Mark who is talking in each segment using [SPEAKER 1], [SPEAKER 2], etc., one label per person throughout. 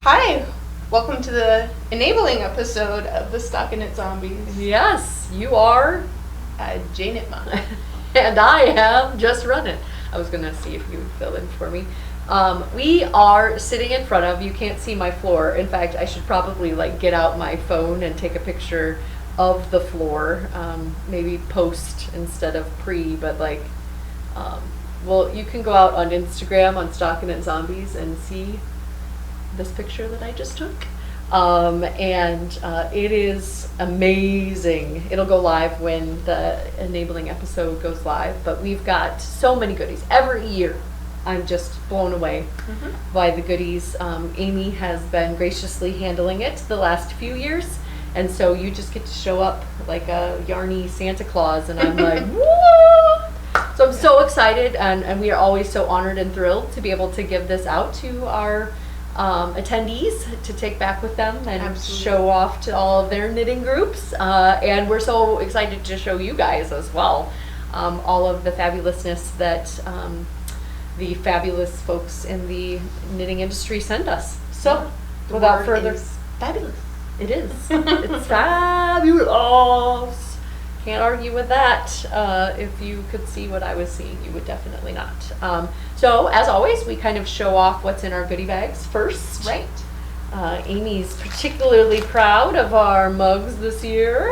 [SPEAKER 1] Hi, welcome to the enabling episode of the StockinetteZombies.
[SPEAKER 2] Yes, you are.
[SPEAKER 1] Jane Itma.
[SPEAKER 2] And I have just run it. I was going to see if you would fill in for me. We are sitting in front of, you can't see my floor. In fact, I should probably get out my phone and take a picture of the floor. Maybe post instead of pre, but well, you can go out on Instagram on StockinetteZombies and see this picture that I just took. It is amazing. It'll go live when the enabling episode goes live, but we've got so many goodies every year. I'm just blown away by the goodies. Amy has been graciously handling it the last few years, and so you just get to show up like a yarny Santa Claus, and I'm like, whoa! So I'm so excited, and we are always so honored and thrilled to be able to give this out to our attendees to take back with them and show off to all of their knitting groups. And we're so excited to show you guys as well all of the fabulousness that the fabulous folks in the knitting industry send us. So without further,
[SPEAKER 1] fabulous.
[SPEAKER 2] It is. It's fabulous. Can't argue with that. If you could see what I was seeing, you would definitely not. So as always, we kind of show off what's in our goodie bags first.
[SPEAKER 1] Right.
[SPEAKER 2] Amy's particularly proud of our mugs this year.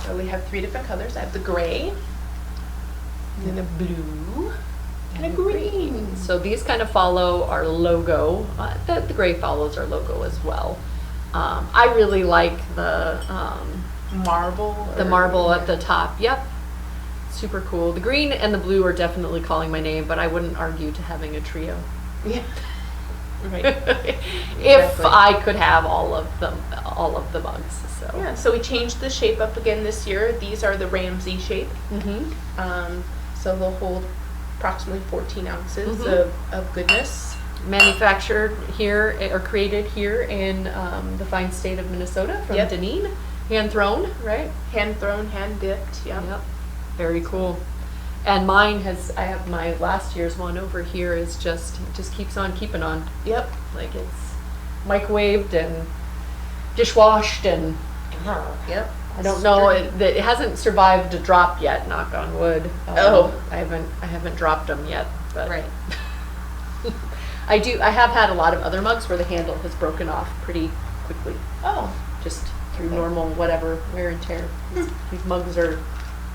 [SPEAKER 1] So we have 3 different colors. I have the gray, and then a blue, and a green.
[SPEAKER 2] So these kind of follow our logo. The gray follows our logo as well. I really like the
[SPEAKER 1] marble.
[SPEAKER 2] The marble at the top. Yep. Super cool. The green and the blue are definitely calling my name, but I wouldn't argue to having a trio.
[SPEAKER 1] Yeah. Right.
[SPEAKER 2] If I could have all of the mugs. So
[SPEAKER 1] yeah. So we changed the shape up again this year. These are the Ramsey shape. So they'll hold approximately 14 ounces of goodness.
[SPEAKER 2] Manufactured here or created here in the fine state of Minnesota from Deneen. Hand thrown, right?
[SPEAKER 1] Hand thrown, hand dipped. Yeah.
[SPEAKER 2] Yep. Very cool. And mine I have my last year's one over here is just keeps on keeping on.
[SPEAKER 1] Yep.
[SPEAKER 2] Like it's microwaved and dishwashed and
[SPEAKER 1] yep.
[SPEAKER 2] I don't know, it hasn't survived a drop yet, knock on wood. I haven't dropped them yet, but
[SPEAKER 1] right.
[SPEAKER 2] I have had a lot of other mugs where the handle has broken off pretty quickly.
[SPEAKER 1] Oh.
[SPEAKER 2] Just through normal whatever wear and tear. These mugs are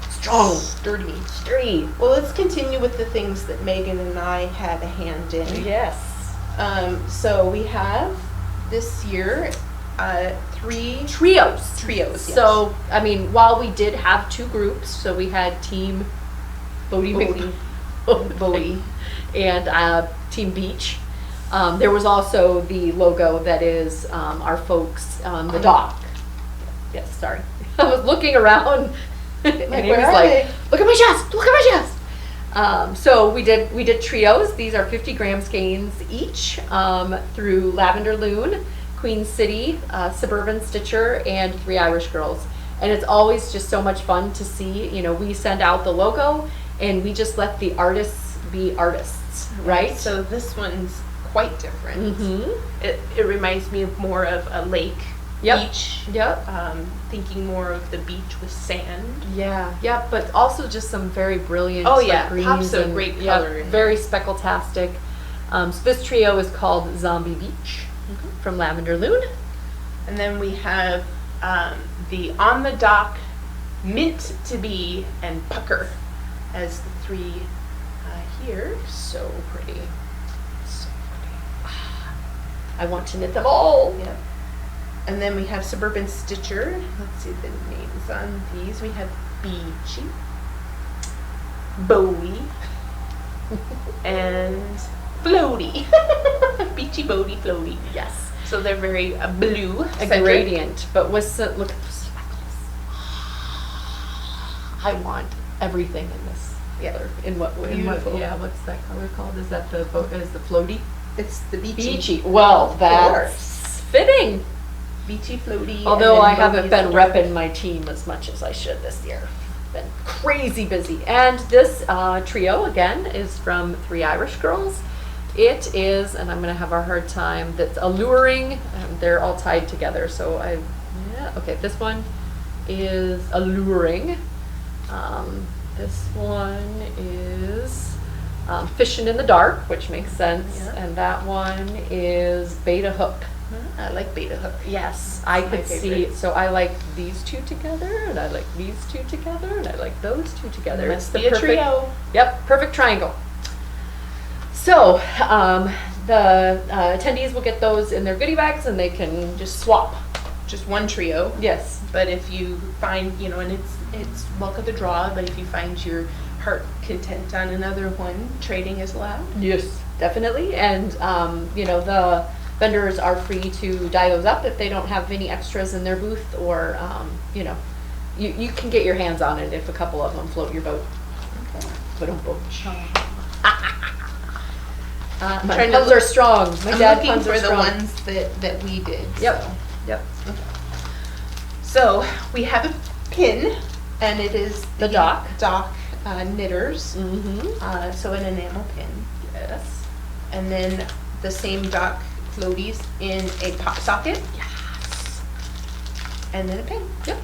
[SPEAKER 2] strong, sturdy.
[SPEAKER 1] Well, let's continue with the things that Megan and I had a hand in.
[SPEAKER 2] Yes.
[SPEAKER 1] So we have this year 3
[SPEAKER 2] trios.
[SPEAKER 1] Yes.
[SPEAKER 2] So I mean, while we did have 2 groups, so we had Team Bodie and Team Beach. There was also the logo that is our folks on the dock. Yes, sorry. I was looking around and he was like, look at my chest, look at my chest. So we did trios. These are 50 gram skeins each through Lavender Moon, Queen City, Suburban Stitcher, and 3 Irish Girls. And it's always just so much fun to see. You know, we send out the logo and we just let the artists be artists, right?
[SPEAKER 1] So this one's quite different. It reminds me of more of a lake. Beach. Thinking more of the beach with sand.
[SPEAKER 2] Yeah, but also just some very brilliant greens.
[SPEAKER 1] Pops of great color.
[SPEAKER 2] Very speckletastic. So this trio is called Zombie Beach from Lavender Moon.
[SPEAKER 1] And then we have the On the Dock, Mint to Be, and Pucker as the 3 here.
[SPEAKER 2] So pretty. I want to knit them all.
[SPEAKER 1] Yeah. And then we have Suburban Stitcher. Let's see the names on these. We have Beachy, Bowie, and Floaty. Beachy, Bowie, Floaty.
[SPEAKER 2] Yes.
[SPEAKER 1] So they're very blue.
[SPEAKER 2] A gradient. But look at the speckles. I want everything in this.
[SPEAKER 1] Yeah.
[SPEAKER 2] What's that color called? Is that the floaty?
[SPEAKER 1] It's the
[SPEAKER 2] Beachy. Well, that's fitting.
[SPEAKER 1] Beachy, floaty.
[SPEAKER 2] Although I haven't been repping my team as much as I should this year. Been crazy busy. And this trio, again, is from 3 Irish Girls. It is, and I'm going to have a hard time, that's alluring. They're all tied together, so okay, this one is alluring. This one is fishing in the dark, which makes sense,
[SPEAKER 1] Yeah.
[SPEAKER 2] and that one is beta hook.
[SPEAKER 1] I like beta hook.
[SPEAKER 2] Yes, I
[SPEAKER 1] That's my
[SPEAKER 2] could see,
[SPEAKER 1] favorite.
[SPEAKER 2] so I like these two together, and I like these two together, and I like those two together.
[SPEAKER 1] Must be a trio.
[SPEAKER 2] Yep, perfect triangle. So, the attendees will get those in their goodie bags, and they can just swap.
[SPEAKER 1] Just one trio.
[SPEAKER 2] Yes.
[SPEAKER 1] But if you find, and it's luck of the draw, but if you find your heart content on another one, trading is allowed.
[SPEAKER 2] Yes, definitely. And, the vendors are free to dye those up if they don't have any extras in their booth, or, you can get your hands on it if a couple of them float your boat.
[SPEAKER 1] Okay.
[SPEAKER 2] Ba-dum-bum.
[SPEAKER 1] I'm
[SPEAKER 2] My
[SPEAKER 1] trying to
[SPEAKER 2] puns
[SPEAKER 1] look-
[SPEAKER 2] are strong. My
[SPEAKER 1] I'm
[SPEAKER 2] dad
[SPEAKER 1] looking
[SPEAKER 2] puns
[SPEAKER 1] for
[SPEAKER 2] are
[SPEAKER 1] the
[SPEAKER 2] strong.
[SPEAKER 1] ones that we did.
[SPEAKER 2] Yep,
[SPEAKER 1] So.
[SPEAKER 2] yep.
[SPEAKER 1] So we have a pin, and it is
[SPEAKER 2] The Dock.
[SPEAKER 1] Dock Knitters.
[SPEAKER 2] Mm-hmm.
[SPEAKER 1] So an enamel pin.
[SPEAKER 2] Yes.
[SPEAKER 1] And then the same Dock floaties in a pop socket.
[SPEAKER 2] Yes.
[SPEAKER 1] And then a pin.
[SPEAKER 2] Yep.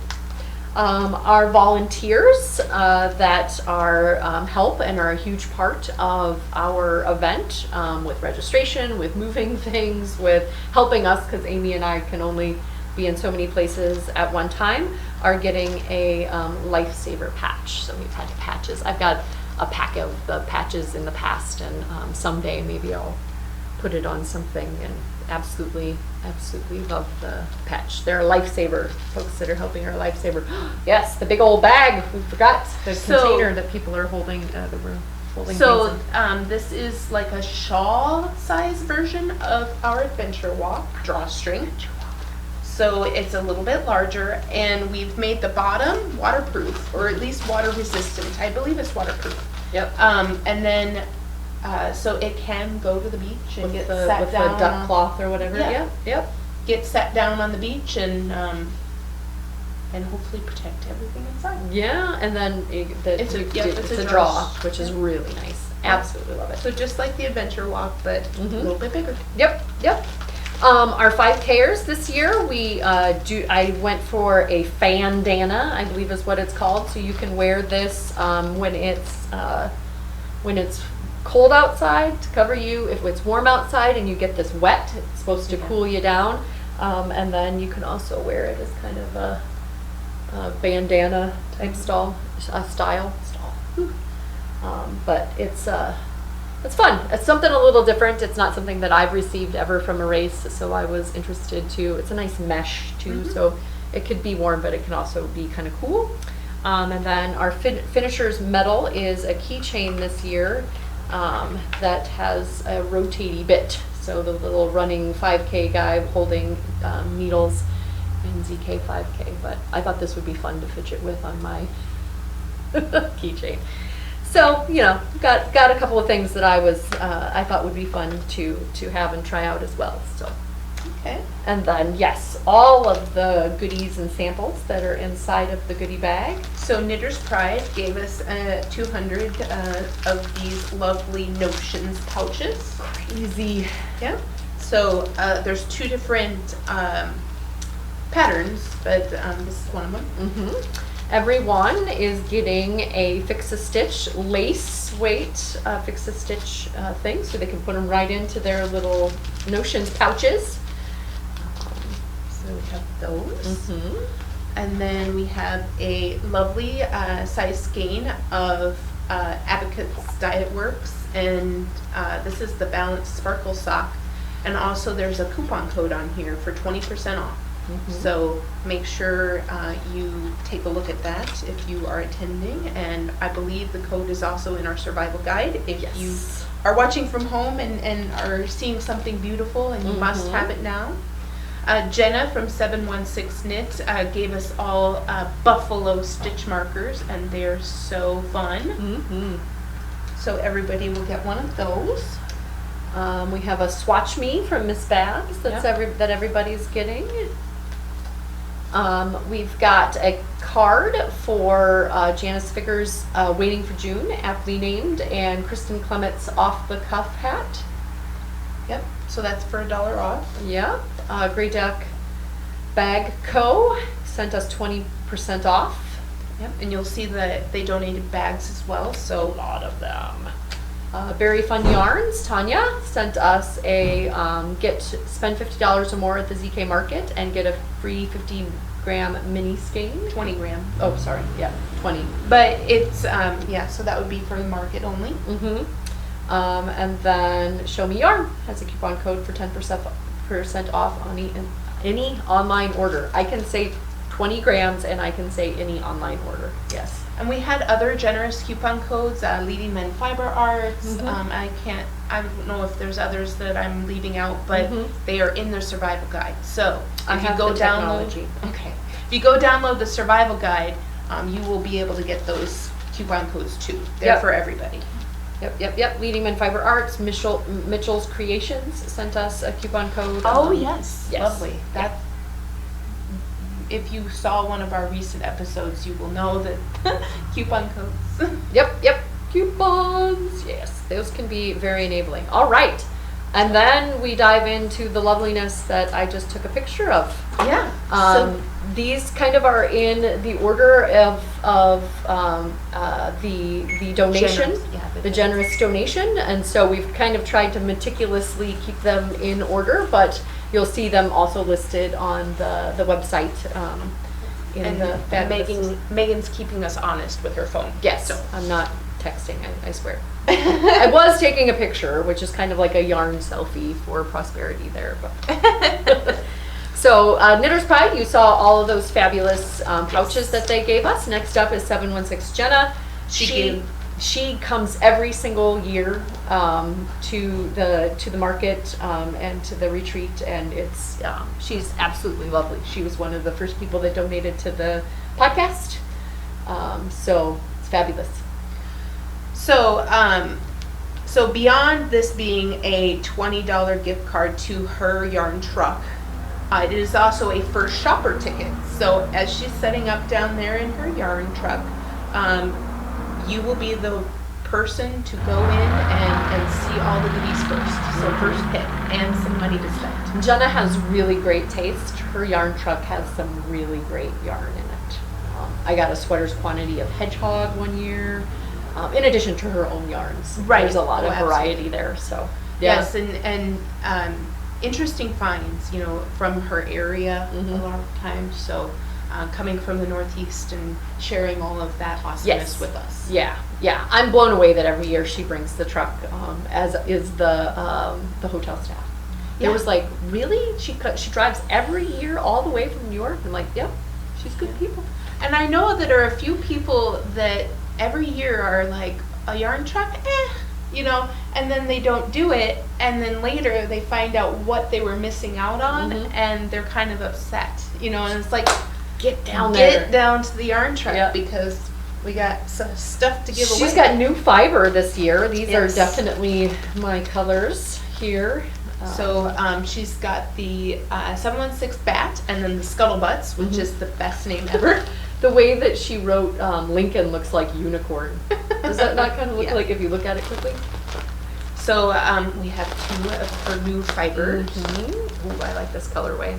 [SPEAKER 2] Our volunteers that are help and are a huge part of our event with registration, with moving things, with helping us, because Amy and I can only be in so many places at one time, are getting a lifesaver patch. So we've had patches. I've got a pack of the patches in the past, and someday maybe I'll put it on something, and absolutely love the patch. They're a lifesaver, folks that are helping our lifesaver. Yes, the big old bag, we forgot, the container that people are holding, that we're holding
[SPEAKER 1] So
[SPEAKER 2] things in.
[SPEAKER 1] this is like a shawl size version of our adventure walk drawstring. So it's a little bit larger, and we've made the bottom waterproof, or at least water resistant. I believe it's waterproof.
[SPEAKER 2] Yep.
[SPEAKER 1] And then so it can go to the beach and
[SPEAKER 2] With
[SPEAKER 1] get
[SPEAKER 2] the,
[SPEAKER 1] sat
[SPEAKER 2] with the
[SPEAKER 1] down.
[SPEAKER 2] duck cloth or whatever.
[SPEAKER 1] Yeah.
[SPEAKER 2] Yep. Yep.
[SPEAKER 1] Get sat down on the beach and hopefully protect everything inside.
[SPEAKER 2] Yeah, and then
[SPEAKER 1] It's a
[SPEAKER 2] a
[SPEAKER 1] draw.
[SPEAKER 2] draw, which is really nice.
[SPEAKER 1] Yeah.
[SPEAKER 2] Absolutely love it.
[SPEAKER 1] So just like the adventure walk, but a little bit bigger.
[SPEAKER 2] Yep, yep. Our 5Kers this year, I went for a bandana, I believe is what it's called. So you can wear this when it's cold outside to cover you. If it's warm outside and you get this wet, it's supposed to cool you down. And then you can also wear it as kind of a bandana type style. But it's fun. It's something a little different. It's not something that I've received ever from a race, so I was interested to. It's a nice mesh too, so it could be warm, but it can also be kind of cool. And then our finisher's medal is a keychain this year that has a rotating bit. So the little running 5K guy holding needles in ZK 5K. But I thought this would be fun to fidget with on my keychain. So, got a couple of things that I thought would be fun to have and try out as well. So,
[SPEAKER 1] Okay.
[SPEAKER 2] and then yes, all of the goodies and samples that are inside of the goodie bag.
[SPEAKER 1] So Knitter's Pride gave us 200 of these lovely notions pouches.
[SPEAKER 2] Crazy.
[SPEAKER 1] Yeah. So there's two different patterns, but this is one of them.
[SPEAKER 2] Mm-hmm. Everyone is getting a Fix-A-Stitch lace weight Fix-A-Stitch thing, so they can put them right into their little notions pouches.
[SPEAKER 1] So we have those.
[SPEAKER 2] Mm-hmm.
[SPEAKER 1] And then we have a lovely size skein of Abacus Diet Works, and this is the Balanced Sparkle Sock. And also there's a coupon code on here for 20% off.
[SPEAKER 2] Mm-hmm.
[SPEAKER 1] So make sure you take a look at that if you are attending, and I believe the code is also in our survival guide. If
[SPEAKER 2] Yes.
[SPEAKER 1] you are watching from home and are seeing something beautiful and you must have it now. Jenna from 716 Knit gave us all buffalo stitch markers, and they're so fun.
[SPEAKER 2] Mm-hmm.
[SPEAKER 1] So everybody will get one of those.
[SPEAKER 2] We have a Swatch Me from Miss Babs that everybody's getting. We've got a card for Janice Figger's Waiting for June, aptly named, and Kristen Clement's Off the Cuff hat.
[SPEAKER 1] Yep, so that's for $1 off.
[SPEAKER 2] Yeah. Grey Duck Bag Co. sent us 20% off.
[SPEAKER 1] Yep, and you'll see that they donated bags as well,
[SPEAKER 2] A
[SPEAKER 1] so
[SPEAKER 2] lot of them. Very Fun Yarns, Tanya, sent us a spend $50 or more at the ZK Market and get a free 50-gram mini skein.
[SPEAKER 1] 20 gram.
[SPEAKER 2] Oh, sorry, yeah, 20.
[SPEAKER 1] But it's, yeah, so that would be for the market only.
[SPEAKER 2] Mm-hmm. And then Show Me Yarn has a coupon code for 10% off on any online order. I can say 20 grams and I can say any online order, yes.
[SPEAKER 1] And we had other generous coupon codes, Leading Men Fiber Arts.
[SPEAKER 2] Mhm.
[SPEAKER 1] I don't know if there's others that I'm leaving out, but
[SPEAKER 2] Mhm.
[SPEAKER 1] they are in their survival guide. So
[SPEAKER 2] I
[SPEAKER 1] if you
[SPEAKER 2] have
[SPEAKER 1] go
[SPEAKER 2] the
[SPEAKER 1] download,
[SPEAKER 2] technology.
[SPEAKER 1] okay, if you go download the survival guide, you will be able to get those coupon codes too. They're
[SPEAKER 2] Yep.
[SPEAKER 1] for everybody.
[SPEAKER 2] Yep. Leading Men Fiber Arts, Mitchell's Creations sent us a coupon code.
[SPEAKER 1] Yes,
[SPEAKER 2] yes.
[SPEAKER 1] lovely. That. If you saw one of our recent episodes, you will know that coupon codes.
[SPEAKER 2] Yep. Coupons. Yes, those can be very enabling. All right. And then we dive into the loveliness that I just took a picture of.
[SPEAKER 1] Yeah.
[SPEAKER 2] These kind of are in the order of the donation,
[SPEAKER 1] Generous, yeah,
[SPEAKER 2] the generous donation, and so we've kind of tried to meticulously keep them in order, but you'll see them also listed on the website in the fabulous.
[SPEAKER 1] Megan's keeping us honest with her phone.
[SPEAKER 2] Yes,
[SPEAKER 1] So.
[SPEAKER 2] I'm not texting, I swear. I was taking a picture, which is kind of like a yarn selfie for prosperity there. But so Knitter's Pride, you saw all of those fabulous pouches that they gave us. Next up is 716 Jenna. She comes every single year to the market and to the retreat, and it's she's absolutely lovely. She was one of the first people that donated to the podcast, so it's fabulous.
[SPEAKER 1] So beyond this being a $20 gift card to her yarn truck, it is also a first shopper ticket. So as she's setting up down there in her yarn truck, you will be the person to go in and see all the goodies first. So first pick and some money to spend.
[SPEAKER 2] Jenna has really great taste. Her yarn truck has some really great yarn in it. I got a sweater's quantity of hedgehog one year. In addition to her own yarns.
[SPEAKER 1] Right.
[SPEAKER 2] There's a lot of
[SPEAKER 1] Absolutely.
[SPEAKER 2] variety there, so. Yeah.
[SPEAKER 1] Yes, and interesting finds, from her area
[SPEAKER 2] Mhm.
[SPEAKER 1] a lot of times. So coming from the Northeast and sharing all of that awesomeness
[SPEAKER 2] Yes.
[SPEAKER 1] with us.
[SPEAKER 2] Yeah. I'm blown away that every year she brings the truck, as is the hotel staff.
[SPEAKER 1] Yeah.
[SPEAKER 2] It was like, really? She drives every year all the way from New York? I'm like, yep, she's good people.
[SPEAKER 1] And I know that there are a few people that every year are like, a yarn truck, and then they don't do it, and then later they find out what they were missing out on,
[SPEAKER 2] Mhm.
[SPEAKER 1] and they're kind of upset, and it's like,
[SPEAKER 2] Get down there.
[SPEAKER 1] get down to the yarn truck
[SPEAKER 2] Yep.
[SPEAKER 1] because we got some stuff to give away.
[SPEAKER 2] She's got new fiber this year. These are
[SPEAKER 1] Yes.
[SPEAKER 2] definitely my colors here.
[SPEAKER 1] So she's got the 716 Bat and then the Scuttlebutts, which
[SPEAKER 2] Mhm.
[SPEAKER 1] is the best name ever.
[SPEAKER 2] The way that she wrote Lincoln looks like unicorn. Does that not kind of look
[SPEAKER 1] Yeah.
[SPEAKER 2] like if you look at it quickly?
[SPEAKER 1] So we have two of her new fibers.
[SPEAKER 2] Ooh, I like this colorway.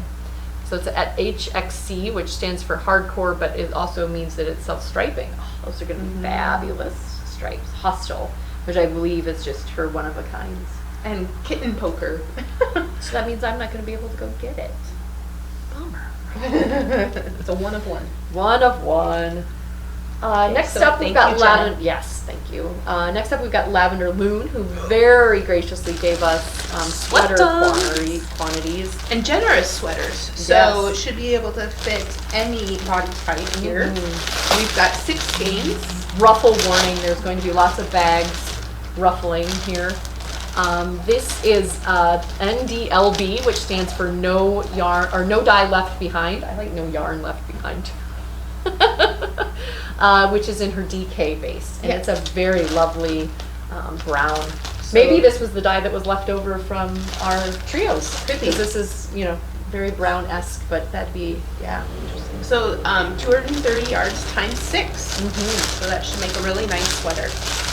[SPEAKER 2] So it's at HXC, which stands for hardcore, but it also means that it's self-striping. Oh, those are going to be
[SPEAKER 1] Mhm.
[SPEAKER 2] fabulous stripes. Hostile, which I believe is just her one of a kinds.
[SPEAKER 1] And Kitten Poker.
[SPEAKER 2] So that means I'm not going to be able to go get it. Bummer.
[SPEAKER 1] It's a one of one.
[SPEAKER 2] One of one. Next
[SPEAKER 1] so
[SPEAKER 2] up, we've
[SPEAKER 1] thank
[SPEAKER 2] got
[SPEAKER 1] you, Jenna.
[SPEAKER 2] Lavender. Yes, thank you. Next up, we've got Lavender Moon, who very graciously gave us sweater quantities.
[SPEAKER 1] And generous sweaters. So
[SPEAKER 2] Yes.
[SPEAKER 1] it should be able to fit any body type here.
[SPEAKER 2] Mhm.
[SPEAKER 1] We've got 6 skeins.
[SPEAKER 2] Ruffle warning. There's going to be lots of bags ruffling here. This is NDLB, which stands for no yarn or no dye left behind. I like no yarn left behind. Which is in her DK base, and
[SPEAKER 1] Yeah.
[SPEAKER 2] it's a very lovely brown.
[SPEAKER 1] So-
[SPEAKER 2] Maybe this was the dye that was left over from our trios.
[SPEAKER 1] Could be.
[SPEAKER 2] 'Cause this is, very brown-esque, but that'd be, interesting.
[SPEAKER 1] So 230 yards times 6.
[SPEAKER 2] Mm-hmm.
[SPEAKER 1] So that should make a really nice sweater.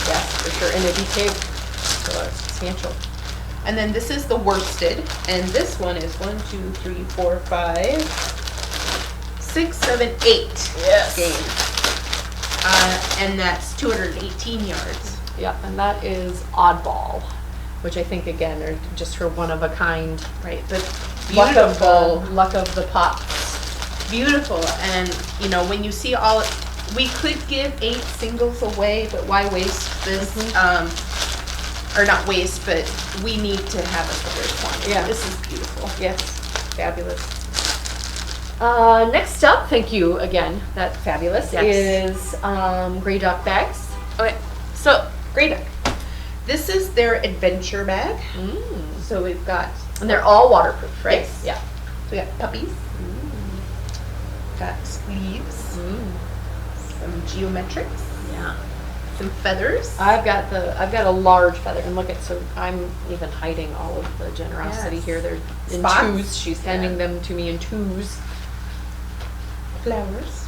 [SPEAKER 2] Yes, for sure. And a DK, so it's substantial.
[SPEAKER 1] And then this is the worsted, and this one is 1, 2, 3, 4, 5, 6, 7, 8
[SPEAKER 2] Yes.
[SPEAKER 1] skeins. And that's 218 yards.
[SPEAKER 2] Yeah, and that is Oddball, which I think again are just her one of a kind.
[SPEAKER 1] Right, but
[SPEAKER 2] Luck
[SPEAKER 1] beautiful.
[SPEAKER 2] luck of the pops.
[SPEAKER 1] Beautiful, and you know, when you see all, we could give 8 singles away, but why waste this? Or not waste, but we need to have a bigger quantity.
[SPEAKER 2] Yeah.
[SPEAKER 1] This is beautiful.
[SPEAKER 2] Yes, fabulous. Next up, thank you again. That's fabulous.
[SPEAKER 1] Yes.
[SPEAKER 2] Is Grey Duck bags.
[SPEAKER 1] Okay, so Grey Duck. This is their adventure bag. So we've got,
[SPEAKER 2] And they're all waterproof, right?
[SPEAKER 1] Yes.
[SPEAKER 2] Yeah.
[SPEAKER 1] we got puppies, got sleeves, some geometrics,
[SPEAKER 2] Yeah.
[SPEAKER 1] some feathers.
[SPEAKER 2] I've got a large feather, and look at, so I'm even hiding all of the generosity
[SPEAKER 1] Yes.
[SPEAKER 2] here. They're in
[SPEAKER 1] Spots.
[SPEAKER 2] twos. She's sending
[SPEAKER 1] Yeah.
[SPEAKER 2] them to me in twos.
[SPEAKER 1] Flowers.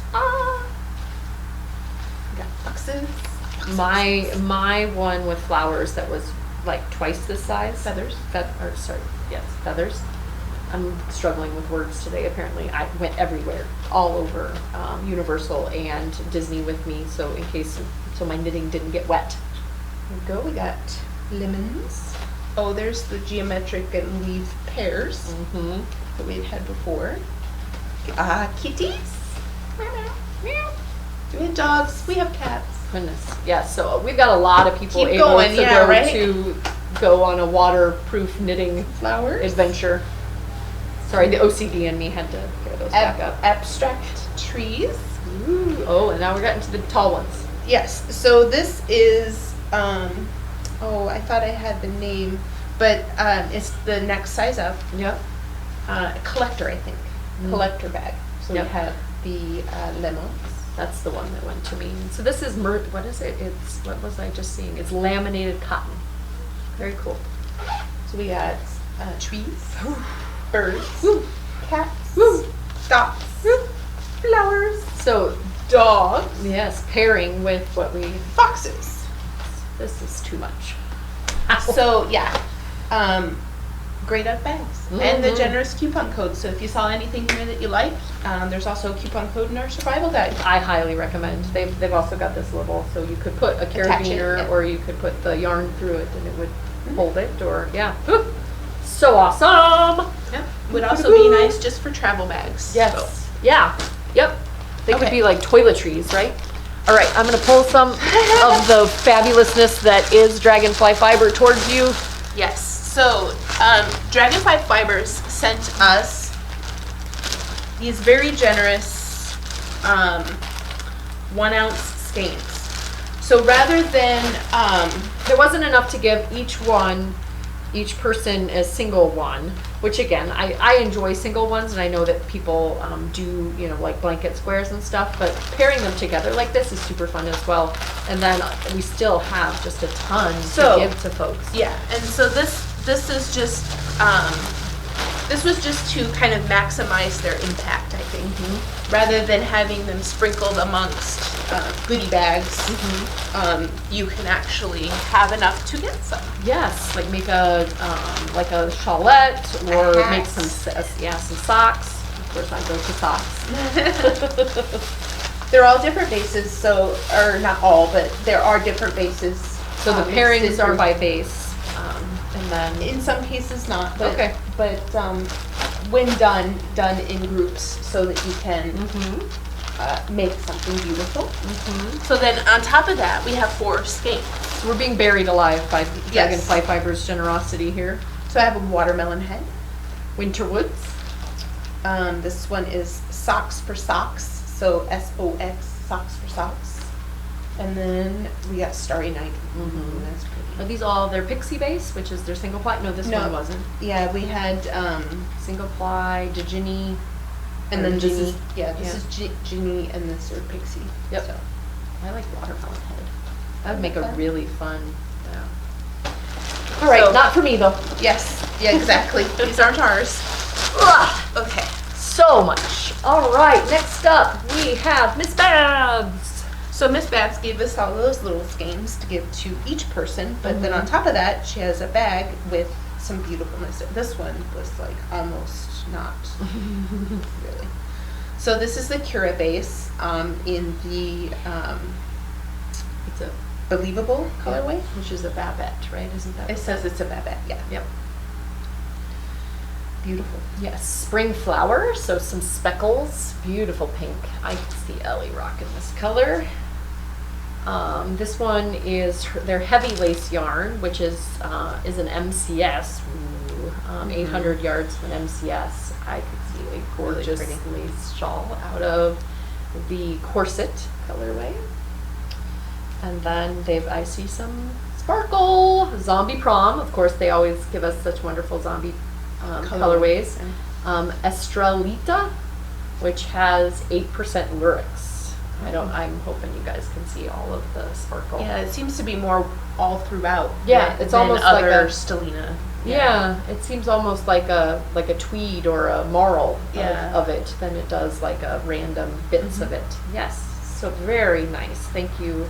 [SPEAKER 1] We got boxes.
[SPEAKER 2] My one with flowers that was like twice this size.
[SPEAKER 1] Feathers.
[SPEAKER 2] Feathers. I'm struggling with words today. Apparently, I went everywhere, all over Universal and Disney with me, so my knitting didn't get wet.
[SPEAKER 1] There we go. We got lemons. Oh, there's the geometric and leaf pairs that we've had before. Kitties. We have dogs. We have cats.
[SPEAKER 2] Goodness, yeah. So we've got a lot of people
[SPEAKER 1] Keep
[SPEAKER 2] able
[SPEAKER 1] going,
[SPEAKER 2] to
[SPEAKER 1] yeah,
[SPEAKER 2] go
[SPEAKER 1] right?
[SPEAKER 2] to go on a waterproof knitting
[SPEAKER 1] Flowers.
[SPEAKER 2] adventure. Sorry, the OCD in me had to pair those back up.
[SPEAKER 1] Abstract trees.
[SPEAKER 2] Ooh, oh, and now we're getting to the tall ones.
[SPEAKER 1] Yes. So this is. Oh, I thought I had the name, but it's the next size up.
[SPEAKER 2] Yep.
[SPEAKER 1] Collector, I think. Collector bag. So
[SPEAKER 2] Yep.
[SPEAKER 1] we have the lemons.
[SPEAKER 2] That's the one that went to me. So this is what is it? What was I just seeing? It's laminated cotton. Very cool.
[SPEAKER 1] So we got trees, birds, cats, dogs, flowers,
[SPEAKER 2] So
[SPEAKER 1] dogs,
[SPEAKER 2] yes, pairing with what we.
[SPEAKER 1] foxes.
[SPEAKER 2] This is too much.
[SPEAKER 1] So yeah, Grey Duck bags and the
[SPEAKER 2] Mhm.
[SPEAKER 1] generous coupon code. So if you saw anything here that you like, there's also a coupon code in our survival guide.
[SPEAKER 2] I highly recommend. They've also got this little, so you could put a
[SPEAKER 1] Attach it,
[SPEAKER 2] carabiner
[SPEAKER 1] yeah.
[SPEAKER 2] or you could put the yarn through it and it would hold it, or yeah. Whew. So awesome.
[SPEAKER 1] Yeah, would also be nice just for travel bags.
[SPEAKER 2] Yes.
[SPEAKER 1] So.
[SPEAKER 2] Yeah. Yep. They could
[SPEAKER 1] Okay.
[SPEAKER 2] be like toiletries, right? All right, I'm gonna pull some of the fabulousness that is Dragonfly Fiber towards you.
[SPEAKER 1] Yes. So Dragonfly Fibers sent us these very generous 1 ounce skeins. So rather than
[SPEAKER 2] There wasn't enough to give each person a single one, which again, I enjoy single ones, and I know that people do, like blanket squares and stuff, but pairing them together like this is super fun as well. And then we still have just a ton to give to folks.
[SPEAKER 1] yeah, and so this is just this was just to kind of maximize their impact, I think, rather than having them sprinkled amongst goodie bags. You can actually have enough to get some.
[SPEAKER 2] Yes, like make a like a shawlette, or
[SPEAKER 1] A
[SPEAKER 2] make
[SPEAKER 1] hat.
[SPEAKER 2] some socks. Of course, I go to socks.
[SPEAKER 1] They're all different bases, or not all, but there are different bases.
[SPEAKER 2] So the
[SPEAKER 1] mixed
[SPEAKER 2] pairings
[SPEAKER 1] in
[SPEAKER 2] are
[SPEAKER 1] through-
[SPEAKER 2] by base, and then
[SPEAKER 1] In some cases not, but
[SPEAKER 2] Okay.
[SPEAKER 1] When done in groups so that you can make something beautiful. So then on top of that, we have 4 skeins.
[SPEAKER 2] we're being buried alive by
[SPEAKER 1] Yes.
[SPEAKER 2] Dragonfly Fibers generosity here.
[SPEAKER 1] So I have a watermelon head.
[SPEAKER 2] Winterwoods.
[SPEAKER 1] This one is Socks for Socks, so SOX, Socks for Socks. And then we got Starry Night. That's pretty.
[SPEAKER 2] Are these all their pixie base, which is their single ply? No, this
[SPEAKER 1] No.
[SPEAKER 2] one wasn't.
[SPEAKER 1] Yeah, we had,
[SPEAKER 2] Single ply, Digini.
[SPEAKER 1] and then this is,
[SPEAKER 2] Ginny.
[SPEAKER 1] this is Ginny and this are Pixie.
[SPEAKER 2] Yep.
[SPEAKER 1] So.
[SPEAKER 2] I like watermelon head. That would make a
[SPEAKER 1] Okay.
[SPEAKER 2] really fun. Yeah.
[SPEAKER 1] All right,
[SPEAKER 2] Not for me though.
[SPEAKER 1] Yes, yeah, exactly. These aren't ours.
[SPEAKER 2] Ugh,
[SPEAKER 1] Okay.
[SPEAKER 2] so much. All right, next up we have Miss Babs.
[SPEAKER 1] So Miss Babs gave us all those little skeins to give to each person, but then on top of that, she has a bag with some beautifulness. This one was like almost not really. So this is the Cura base in the
[SPEAKER 2] It's a
[SPEAKER 1] Believable colorway.
[SPEAKER 2] which is a Babette, right? Isn't that?
[SPEAKER 1] It says it's a Babette, yeah.
[SPEAKER 2] Yep.
[SPEAKER 1] Beautiful.
[SPEAKER 2] Yes, spring flower, so some speckles, beautiful pink. I can see Ellie rocking this color. This one is their heavy lace yarn, which is an MCS. Ooh, 800 yards of an MCS. I could see a gorgeous
[SPEAKER 1] Really
[SPEAKER 2] lace shawl out of the corset colorway. And then I see some sparkle, zombie prom. Of course, they always give us such wonderful zombie colorways. Estrelita, which has 8% lyrics. I'm hoping you guys can see all of the sparkle.
[SPEAKER 1] Yeah, it seems to be more all throughout.
[SPEAKER 2] Yeah, it's
[SPEAKER 1] than
[SPEAKER 2] almost like
[SPEAKER 1] other
[SPEAKER 2] a
[SPEAKER 1] Stellina.
[SPEAKER 2] Yeah, it seems almost like a tweed or a marl
[SPEAKER 1] Yeah.
[SPEAKER 2] of it than it does like a random bits of it. Yes, so very nice. Thank you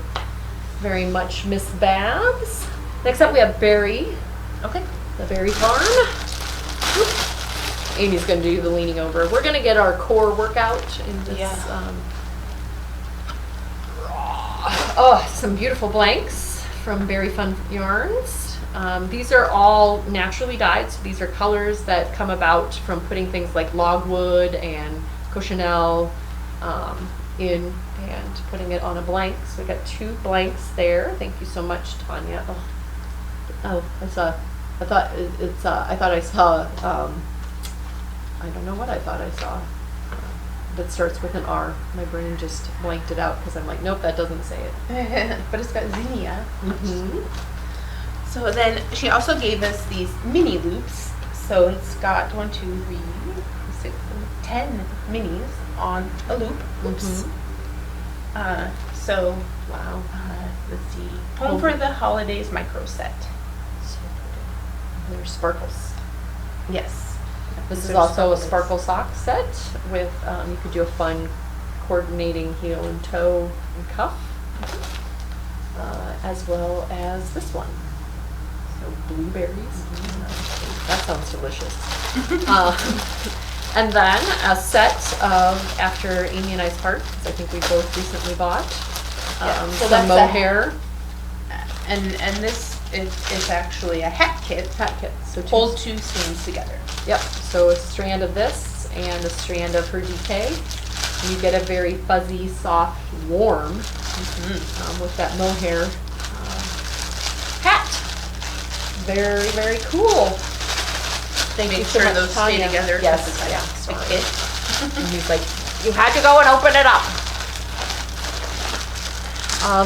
[SPEAKER 2] very much, Miss Babs. Next up we have Berry,
[SPEAKER 1] Okay.
[SPEAKER 2] the Berry Farm. Whoop. Amy's going to do the leaning over. We're going to get our core workout in this.
[SPEAKER 1] Yeah.
[SPEAKER 2] Some beautiful blanks from Berry Fun Yarns. These are all naturally dyed, so these are colors that come about from putting things like logwood and cochineal in and putting it on a blank. So we got 2 blanks there. Thank you so much, Tanya. I thought I saw I don't know what I thought I saw. That starts with an R. My brain just blanked it out because I'm like, nope, that doesn't say it.
[SPEAKER 1] But it's got zinnia.
[SPEAKER 2] Mm-hmm.
[SPEAKER 1] So then she also gave us these mini loops. So it's got 1, 2, 3, 6, 10 minis on a loop. Oops. So
[SPEAKER 2] Wow.
[SPEAKER 1] let's see. Home for the Holidays micro set.
[SPEAKER 2] So pretty. There's sparkles.
[SPEAKER 1] Yes.
[SPEAKER 2] This is
[SPEAKER 1] There's
[SPEAKER 2] also a
[SPEAKER 1] sparkles.
[SPEAKER 2] sparkle sock set with, you could do a fun coordinating heel and toe and cuff, as well as this one. So blueberries. That sounds delicious. And then a set of, after Amy and I's part, because I think we both recently bought,
[SPEAKER 1] Yeah, so
[SPEAKER 2] some
[SPEAKER 1] that's
[SPEAKER 2] mohair
[SPEAKER 1] And this is actually a hat kit.
[SPEAKER 2] So
[SPEAKER 1] Hold 2 strands together.
[SPEAKER 2] Yep, so a strand of this and a strand of her DK. And you get a very fuzzy, soft, warm with that mohair hat. Very, very cool. Thank you
[SPEAKER 1] Make
[SPEAKER 2] so
[SPEAKER 1] sure
[SPEAKER 2] much,
[SPEAKER 1] those stay
[SPEAKER 2] Tanya.
[SPEAKER 1] together. 'Cause
[SPEAKER 2] Yes,
[SPEAKER 1] it's
[SPEAKER 2] yeah,
[SPEAKER 1] a
[SPEAKER 2] sorry.
[SPEAKER 1] kit.
[SPEAKER 2] And he's like, you had to go and open it up.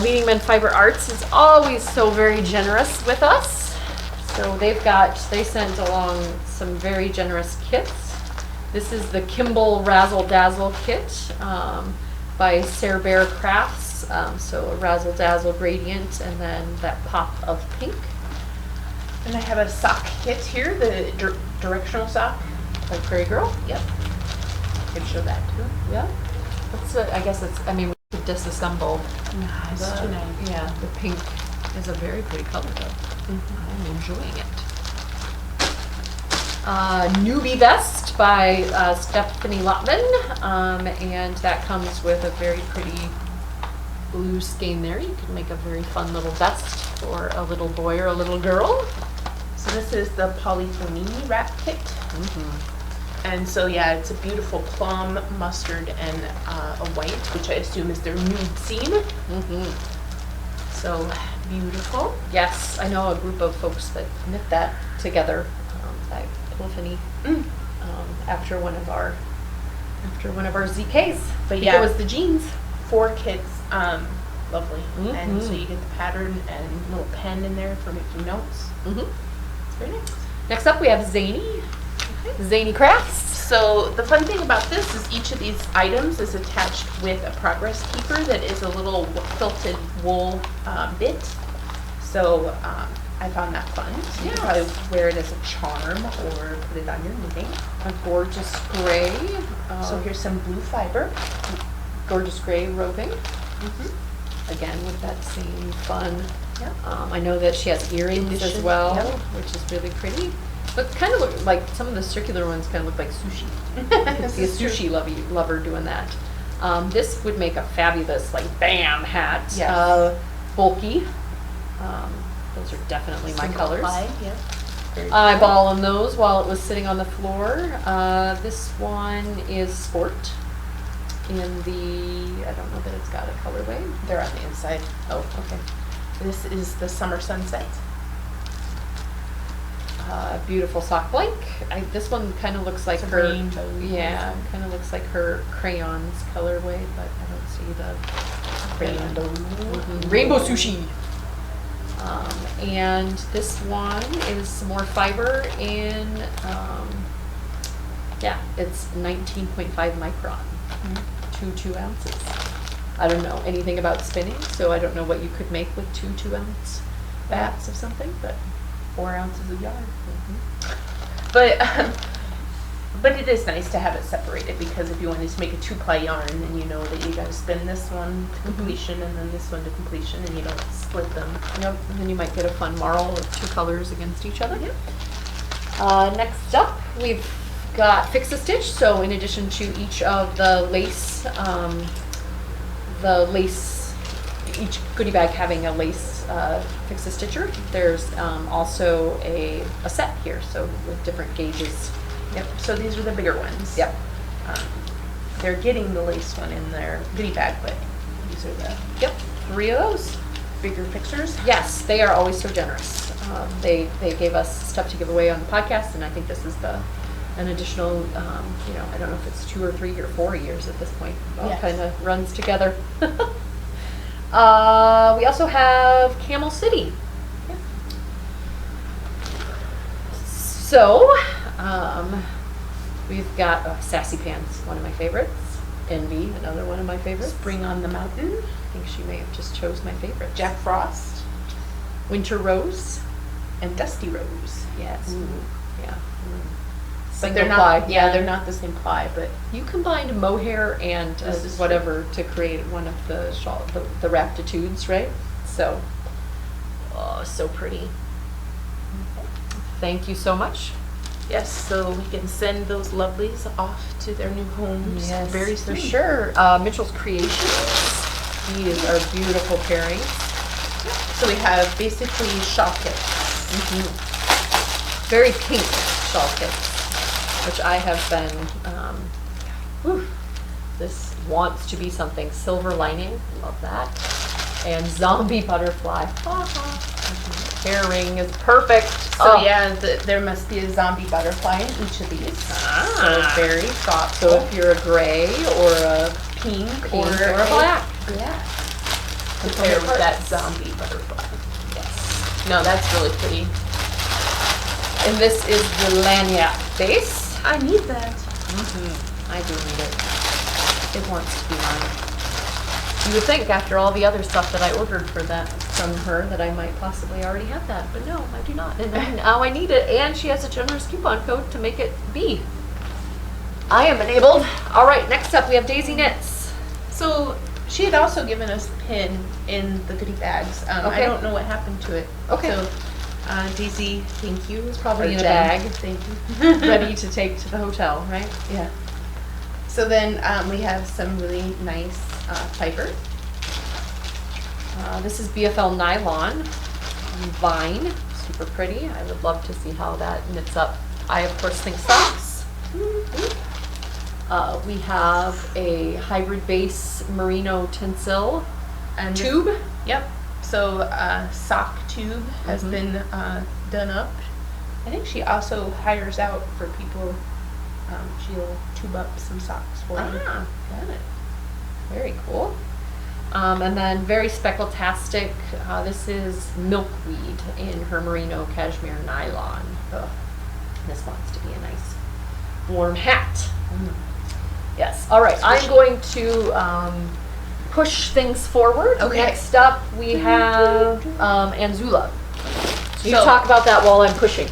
[SPEAKER 2] Leading Men Fiber Arts is always so very generous with us. So they sent along some very generous kits. This is the Kimball Razzle Dazzle kit by Sarah Bear Crafts. So a Razzle Dazzle gradient and then that pop of pink.
[SPEAKER 1] And I have a sock kit here, the directional sock.
[SPEAKER 2] By Prairie Girl.
[SPEAKER 1] Yep. I can show that too.
[SPEAKER 2] Yeah. We could disassemble.
[SPEAKER 1] It's too nice.
[SPEAKER 2] Yeah, the pink is a very pretty color though. I'm enjoying it. Newbie Vest by Stephanie Lotman, and that comes with a very pretty blue skein there. You can make a very fun little vest for a little boy or a little girl.
[SPEAKER 1] So this is the Polytonini wrap kit. And so yeah, it's a beautiful plum, mustard, and a white, which I assume is their nude seam. So beautiful.
[SPEAKER 2] Yes, I know a group of folks that knit that together. That Epiphany after one of our ZKs.
[SPEAKER 1] But
[SPEAKER 2] I think
[SPEAKER 1] yeah,
[SPEAKER 2] it was the jeans.
[SPEAKER 1] 4 kits, lovely. And so you get the pattern and a little pen in there for making notes. It's very nice.
[SPEAKER 2] Next up, we have Zany. Zany Crafts.
[SPEAKER 1] So the fun thing about this is each of these items is attached with a progress keeper that is a little quilted wool bit. So I found that fun. So you can probably wear it as a charm or put it on your knitting.
[SPEAKER 2] A gorgeous gray.
[SPEAKER 1] So here's some blue fiber.
[SPEAKER 2] Gorgeous gray roving. Again, with that same fun.
[SPEAKER 1] Yep.
[SPEAKER 2] I know that she has earrings as
[SPEAKER 1] Addition,
[SPEAKER 2] well,
[SPEAKER 1] yep.
[SPEAKER 2] which is really pretty. But kind of look like some of the circular ones kind of look like sushi. I can see a sushi lover doing that. This would make a fabulous like bam hat.
[SPEAKER 1] Yes.
[SPEAKER 2] Bulky. Those are definitely my colors.
[SPEAKER 1] Yep.
[SPEAKER 2] Eyeballing those while it was sitting on the floor. This one is sport. In the, I don't know that it's got a colorway.
[SPEAKER 1] They're on the inside.
[SPEAKER 2] Oh, okay.
[SPEAKER 1] This is the Summer Sunset.
[SPEAKER 2] Beautiful sock blank. This one kind of looks like her.
[SPEAKER 1] Rainbow.
[SPEAKER 2] Yeah, kind of looks like her crayons colorway, but I don't see the
[SPEAKER 1] Rainbow.
[SPEAKER 2] Rainbow sushi. And this one is some more fiber in, yeah, it's 19.5 micron, 2 ounces. I don't know anything about spinning, so I don't know what you could make with 2 ounce bats of something, but
[SPEAKER 1] 4 ounces of yarn. But it is nice to have it separated, because if you wanted to make a 2-ply yarn, then you know that you got to spin this one to completion and then this one to completion, and you don't split them.
[SPEAKER 2] Yep, and then you might get a fun marl of 2 colors against each other.
[SPEAKER 1] Yep.
[SPEAKER 2] Next up, we've got Fix a Stitch. So in addition to each of the lace, each goodie bag having a lace Fix a Stitcher, there's also a set here, so with different gauges.
[SPEAKER 1] Yep. So these are the bigger ones.
[SPEAKER 2] Yep.
[SPEAKER 1] They're getting the lace one in their goodie bag, but these are the
[SPEAKER 2] 3 of those.
[SPEAKER 1] bigger pictures.
[SPEAKER 2] Yes, they are always so generous. They gave us stuff to give away on the podcast, and I think this is an additional, I don't know if it's 2 or 3 or 4 years at this point. It all kind of runs together. We also have Camel City.
[SPEAKER 1] Yep.
[SPEAKER 2] So, we've got Sassy Pants, one of my favorites. Envy, another one of my favorites.
[SPEAKER 1] Spring on the Mountain.
[SPEAKER 2] I think she may have just chose my favorite.
[SPEAKER 1] Jack Frost.
[SPEAKER 2] Winter Rose.
[SPEAKER 1] And Dusty Rose.
[SPEAKER 2] Yes.
[SPEAKER 1] Ooh.
[SPEAKER 2] Yeah.
[SPEAKER 1] But they're not. Yeah, they're not the same ply. But
[SPEAKER 2] you combined mohair and whatever to create one of the shawl, the raptitudes, right? So, oh, so pretty. Thank you so much.
[SPEAKER 1] Yes, so we can send those lovelies off to their new homes very soon.
[SPEAKER 2] For sure. Mitchell's Creations. These are beautiful pairings.
[SPEAKER 1] So we have basically shawl kits.
[SPEAKER 2] Very pink shawl kits, which I have been, this wants to be something. Silver lining, love that. And zombie butterfly. Pairing is perfect.
[SPEAKER 1] So there must be a zombie butterfly in each of these. So very thoughtful.
[SPEAKER 2] So if you're a gray or a
[SPEAKER 1] pink
[SPEAKER 2] or a black.
[SPEAKER 1] Yeah. To pair with that zombie butterfly.
[SPEAKER 2] Yes.
[SPEAKER 1] No, that's really pretty.
[SPEAKER 2] And this is the lanyard base.
[SPEAKER 1] I need that.
[SPEAKER 2] I do need it. It wants to be mine. You would think after all the other stuff that I ordered from her that I might possibly already have that, but no, I do not. And now I need it, and she has a generous coupon code to make it be. I am enabled. All right, next up we have Daisy Knits.
[SPEAKER 1] So she had also given us a pin in the goodie bags. I don't know what happened to it.
[SPEAKER 2] Okay.
[SPEAKER 1] So Daisy, thank you.
[SPEAKER 2] It's probably in a
[SPEAKER 1] Jen,
[SPEAKER 2] bag.
[SPEAKER 1] Thank you.
[SPEAKER 2] Ready to take to the hotel, right?
[SPEAKER 1] Yeah. So then we have some really nice fiber.
[SPEAKER 2] This is BFL nylon vine, super pretty. I would love to see how that knits up. I of course think socks. We have a hybrid base merino tencel
[SPEAKER 1] And
[SPEAKER 2] tube.
[SPEAKER 1] Yep. So sock tube has been done up. I think she also hires out for people. She'll tube up some socks for them.
[SPEAKER 2] Got it. Very cool. And then very speckle-tastic, this is milkweed in her merino cashmere nylon. This wants to be a nice warm hat. Yes. All right. I'm going to push things forward.
[SPEAKER 1] Okay.
[SPEAKER 2] Next up, we have Zula. You
[SPEAKER 1] So-
[SPEAKER 2] talk about that while I'm pushing.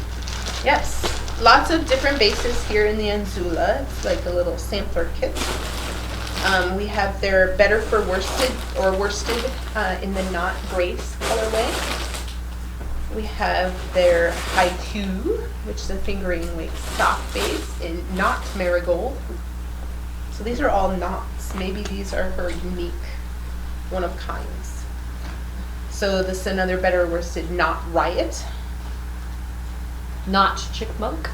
[SPEAKER 1] Yes. Lots of different bases here in the Zula. It's like a little sampler kit. We have their Better for Worsted in the Knot Grace colorway. We have their Haiku, which is a fingering weight sock base in knot marigold. So these are all knots. Maybe these are her unique one of kinds. So this is another better worsted knot riot.
[SPEAKER 2] Not chickmunk.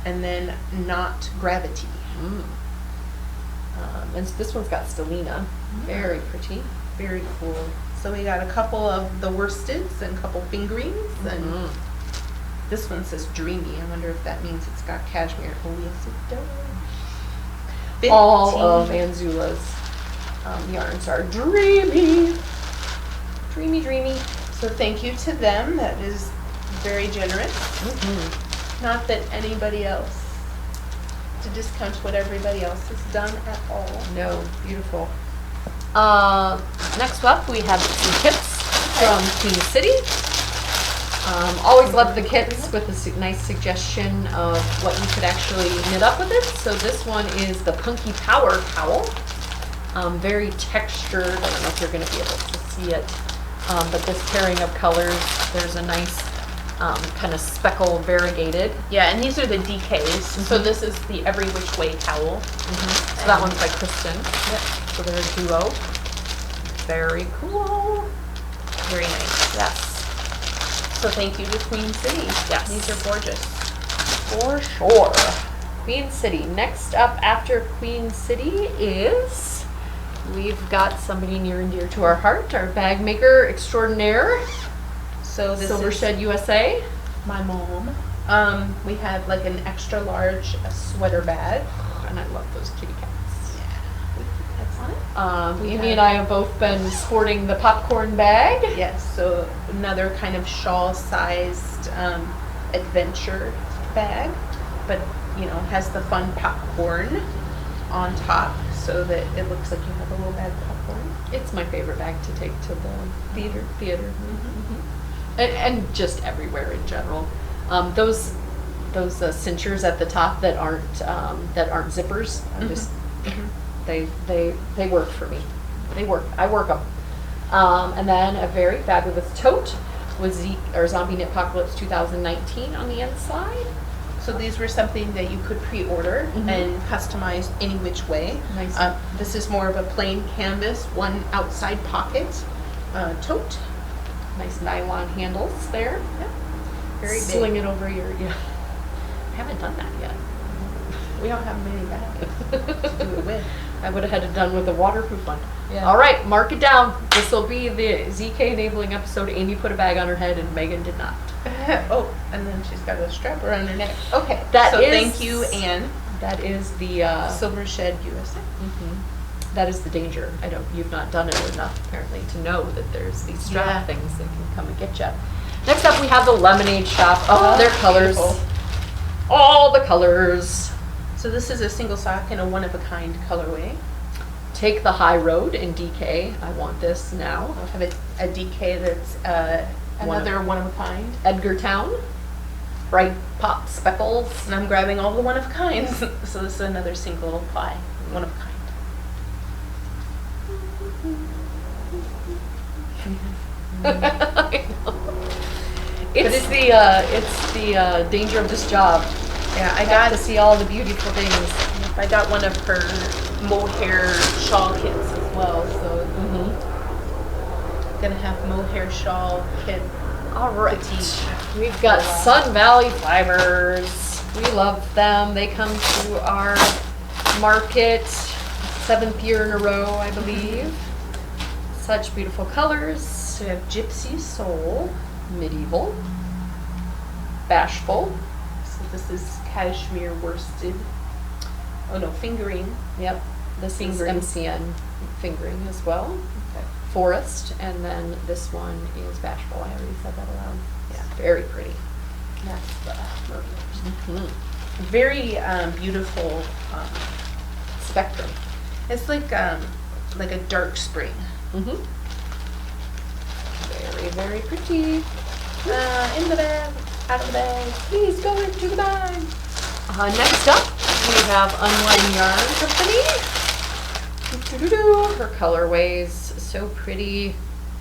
[SPEAKER 1] And then knot gravity.
[SPEAKER 2] And this one's got stellina. Very pretty.
[SPEAKER 1] Very cool. So we got a couple of the worsteds and a couple fingerings, and this one says dreamy. I wonder if that means it's got cashmere. Oh yes, it does.
[SPEAKER 2] All of Zula's yarns are dreamy. Dreamy, dreamy.
[SPEAKER 1] So thank you to them. That is very generous. Not that anybody else, to discount what everybody else has done at all.
[SPEAKER 2] No, beautiful. Next up, we have some kits from Queen City. Always love the kits with a nice suggestion of what you could actually knit up with it. So this one is the Punky Power Cowl. Very textured. I don't know if you're going to be able to see it. But this pairing of colors, there's a nice kind of speckle variegated.
[SPEAKER 1] Yeah, and these are the DKs. So this is the Every Which Way cowl.
[SPEAKER 2] So that one's by Kristen. So they're a duo. Very cool.
[SPEAKER 1] Very nice.
[SPEAKER 2] Yes.
[SPEAKER 1] So thank you to Queen City.
[SPEAKER 2] Yes.
[SPEAKER 1] These are gorgeous.
[SPEAKER 2] For sure. Queen City. Next up after Queen City is, we've got somebody near and dear to our heart, our bag maker extraordinaire.
[SPEAKER 1] So this
[SPEAKER 2] Silver
[SPEAKER 1] is
[SPEAKER 2] Shed USA.
[SPEAKER 1] my mom. We have like an extra large sweater bag.
[SPEAKER 2] And I love those kitty cats.
[SPEAKER 1] That's on it.
[SPEAKER 2] Amy and I have both been sporting the popcorn bag.
[SPEAKER 1] Yes, so another kind of shawl-sized adventure bag, but you know, has the fun popcorn on top so that it looks like you have a little bag of popcorn.
[SPEAKER 2] It's my favorite bag to take to the theater. And just everywhere in general. Those cinchers at the top that aren't zippers, I just they work for me. They work. I work them. And then a very fabulous tote with Zombie Knit Apocalypse 2019 on the inside.
[SPEAKER 1] So these were something that you could pre-order and customize any which way.
[SPEAKER 2] Nice.
[SPEAKER 1] This is more of a plain canvas, one outside pocket tote.
[SPEAKER 2] Nice nylon handles there.
[SPEAKER 1] Yeah. Very big.
[SPEAKER 2] Sling it over your, I haven't done that yet.
[SPEAKER 1] We don't have many bags to do it with.
[SPEAKER 2] I would have had it done with a waterproof one.
[SPEAKER 1] Yeah.
[SPEAKER 2] All right, mark it down. This will be the ZK enabling episode. Amy put a bag on her head and Megan did not.
[SPEAKER 1] Oh, and then she's got a strap around her neck. Okay,
[SPEAKER 2] That is-
[SPEAKER 1] thank you, Anne.
[SPEAKER 2] That is the
[SPEAKER 1] Silver Shed USA.
[SPEAKER 2] that is the danger. You've not done it enough apparently to know that there's these strap things that can come and get you. Next up, we have the Lemonade Shop. Oh, their colors.
[SPEAKER 1] Beautiful.
[SPEAKER 2] All the colors.
[SPEAKER 1] So this is a single sock in a one-of-a-kind colorway.
[SPEAKER 2] Take the high road in DK. I want this now.
[SPEAKER 1] I'll have a DK that's another one-of-a-kind.
[SPEAKER 2] Edgartown. Bright pop speckles.
[SPEAKER 1] And I'm grabbing all the one-of-kinds. So this is another single ply, one-of-a-kind.
[SPEAKER 2] I know. It's the danger of this job.
[SPEAKER 1] Yeah,
[SPEAKER 2] I got to see all the beautiful things.
[SPEAKER 1] I got one of her mohair shawl kits as well, so gonna have mohair shawl kit.
[SPEAKER 2] All right,
[SPEAKER 1] Petite.
[SPEAKER 2] we've got Sun Valley Fibers. We love them. They come to our market 7th year in a row, I believe. Such beautiful colors.
[SPEAKER 1] So we have Gypsy Soul.
[SPEAKER 2] Medieval. Bashful.
[SPEAKER 1] So this is cashmere worsted. Oh no, fingering.
[SPEAKER 2] Yep. This
[SPEAKER 1] Fingering.
[SPEAKER 2] is MCN fingering as well.
[SPEAKER 1] Okay.
[SPEAKER 2] Forest, and then this one is Bashful. I already said that aloud.
[SPEAKER 1] Yeah.
[SPEAKER 2] Very pretty.
[SPEAKER 1] That's the murderers. Very beautiful.
[SPEAKER 2] Spectrum.
[SPEAKER 1] It's like a dark spring.
[SPEAKER 2] Very, very pretty.
[SPEAKER 1] In the bag, out of the bag.
[SPEAKER 2] Please go into the bag. Next up, we have Unwind Yarn Company. Her colorways, so pretty.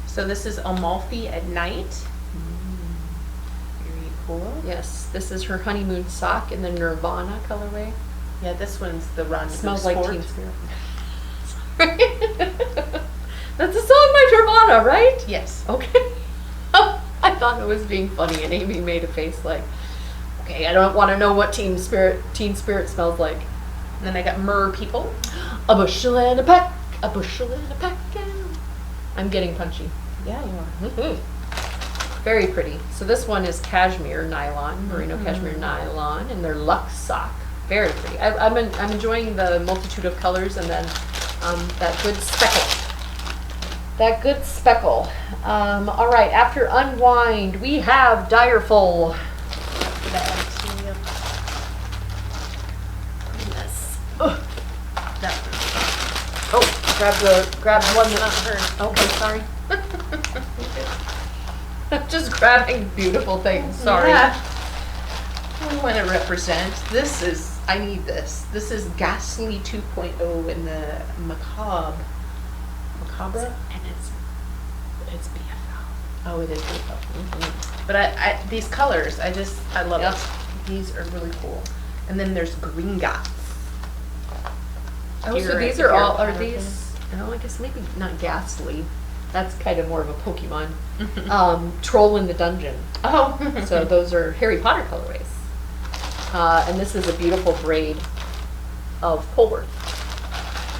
[SPEAKER 1] So this is Amalfi at Night cool.
[SPEAKER 2] Yes, this is her honeymoon sock in the Nirvana colorway.
[SPEAKER 1] Yeah, this one's the Rendezvous
[SPEAKER 2] Smells
[SPEAKER 1] Sport.
[SPEAKER 2] like Teen Spirit. That's a song by Nirvana, right?
[SPEAKER 1] Yes.
[SPEAKER 2] Okay. I thought it was being funny, and Amy made a face like, okay, I don't want to know what Teen Spirit smells like.
[SPEAKER 1] And then I got Mer People.
[SPEAKER 2] A bushel and a peck, a bushel and a peck. I'm getting punchy.
[SPEAKER 1] Yeah, you are.
[SPEAKER 2] Mm-hmm. Very pretty. So this one is cashmere nylon, merino cashmere nylon, and they're luxe sock. Very pretty. I'm enjoying the multitude of colors, and then that good speckle. That good speckle. All right, after Unwind, we have Direful. Goodness.
[SPEAKER 1] That
[SPEAKER 2] Oh, grab one that's not hers. Okay, sorry. I'm just grabbing beautiful things. Sorry.
[SPEAKER 1] Yeah. I want to represent. I need this. This is Ghastly 2.0 in the Macabre. Macabre?
[SPEAKER 2] And it's BFL.
[SPEAKER 1] Oh, it is beautiful. Mm-hmm. But I these colors, I love it. These are really cool. And then there's Green Gots.
[SPEAKER 2] Oh, so these are these, I guess maybe not ghastly. That's kind of more of a Pokemon. Troll in the Dungeon.
[SPEAKER 1] Oh.
[SPEAKER 2] So those are Harry Potter colorways. And this is a beautiful braid of Polworth.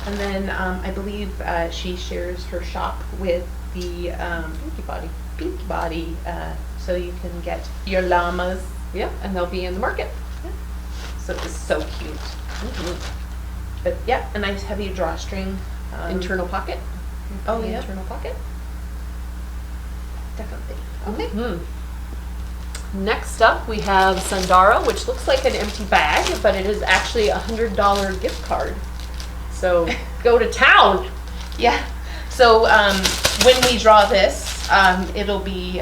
[SPEAKER 1] And then I believe she shares her shop with the Pinky Body, so you can get your llamas.
[SPEAKER 2] Yeah, and they'll be in the market.
[SPEAKER 1] Yeah. So it's so cute. But yeah, a nice heavy drawstring.
[SPEAKER 2] Internal pocket.
[SPEAKER 1] Oh, yeah.
[SPEAKER 2] Internal pocket.
[SPEAKER 1] Definitely. Okay.
[SPEAKER 2] Next up, we have Sundara, which looks like an empty bag, but it is actually a $100 gift card. So go to town.
[SPEAKER 1] Yeah. So when we draw this, it'll be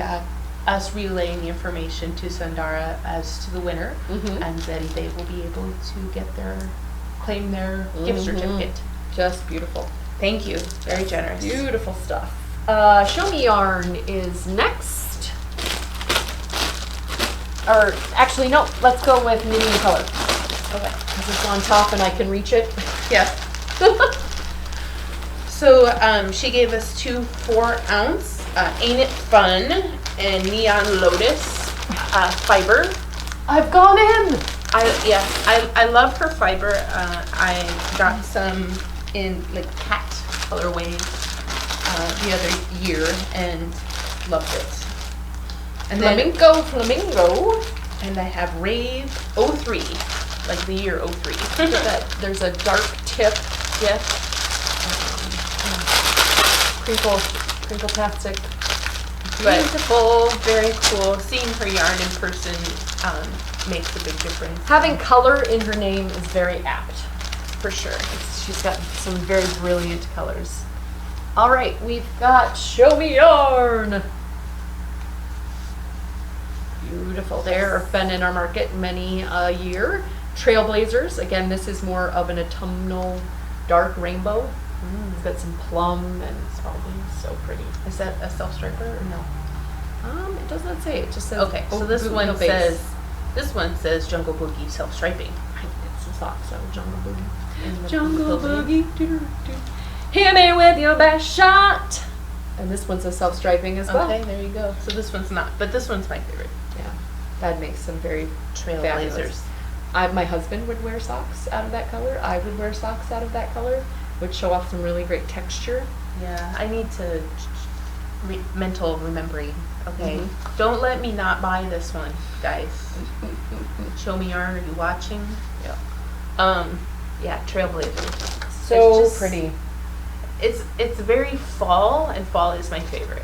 [SPEAKER 1] us relaying the information to Sundara as to the winner, and then they will be able to claim their gift certificate.
[SPEAKER 2] Just beautiful.
[SPEAKER 1] Thank you. Very generous.
[SPEAKER 2] Beautiful stuff. Show Me Yarn is next. Or actually, no. Let's go with Knitting in Color.
[SPEAKER 1] Okay.
[SPEAKER 2] Because it's on top and I can reach it.
[SPEAKER 1] Yes. So she gave us 2 4-ounce Ain't It Fun and Neon Lotus fiber.
[SPEAKER 2] I've gone in.
[SPEAKER 1] I love her fiber. I got some in like cat colorway the other year and loved it. And
[SPEAKER 2] Flamingo.
[SPEAKER 1] And I have Rave 03, like the year 03.
[SPEAKER 2] There's a dark tip. Yes. Crinkle plastic. Beautiful.
[SPEAKER 1] Very cool. Seeing her yarn in person makes a big difference.
[SPEAKER 2] Having color in her name is very apt.
[SPEAKER 1] For sure.
[SPEAKER 2] She's got some very brilliant colors. All right, we've got Show Me Yarn. Beautiful. They've been in our market many a year. Trailblazers. Again, this is more of an autumnal dark rainbow. It's got some plum and it's probably so pretty.
[SPEAKER 1] Is that a self-striper or no?
[SPEAKER 2] It does not say. It just says.
[SPEAKER 1] Okay, so this one says Jungle Boogie self-striping.
[SPEAKER 2] I can get some socks out of Jungle Boogie. Jungle Boogie. Hit me with your best shot. And this one's a self-striping as well.
[SPEAKER 1] Okay, there you go. So this one's not, but this one's my favorite.
[SPEAKER 2] Yeah, that makes some very
[SPEAKER 1] Trailblazers.
[SPEAKER 2] My husband would wear socks out of that color. I would wear socks out of that color. Would show off some really great texture.
[SPEAKER 1] Yeah, I need to mental remembering. Okay, don't let me not buy this one, guys. Show Me Yarn, are you watching?
[SPEAKER 2] Yeah.
[SPEAKER 1] Yeah, Trailblazers.
[SPEAKER 2] So pretty.
[SPEAKER 1] It's very fall, and fall is my favorite.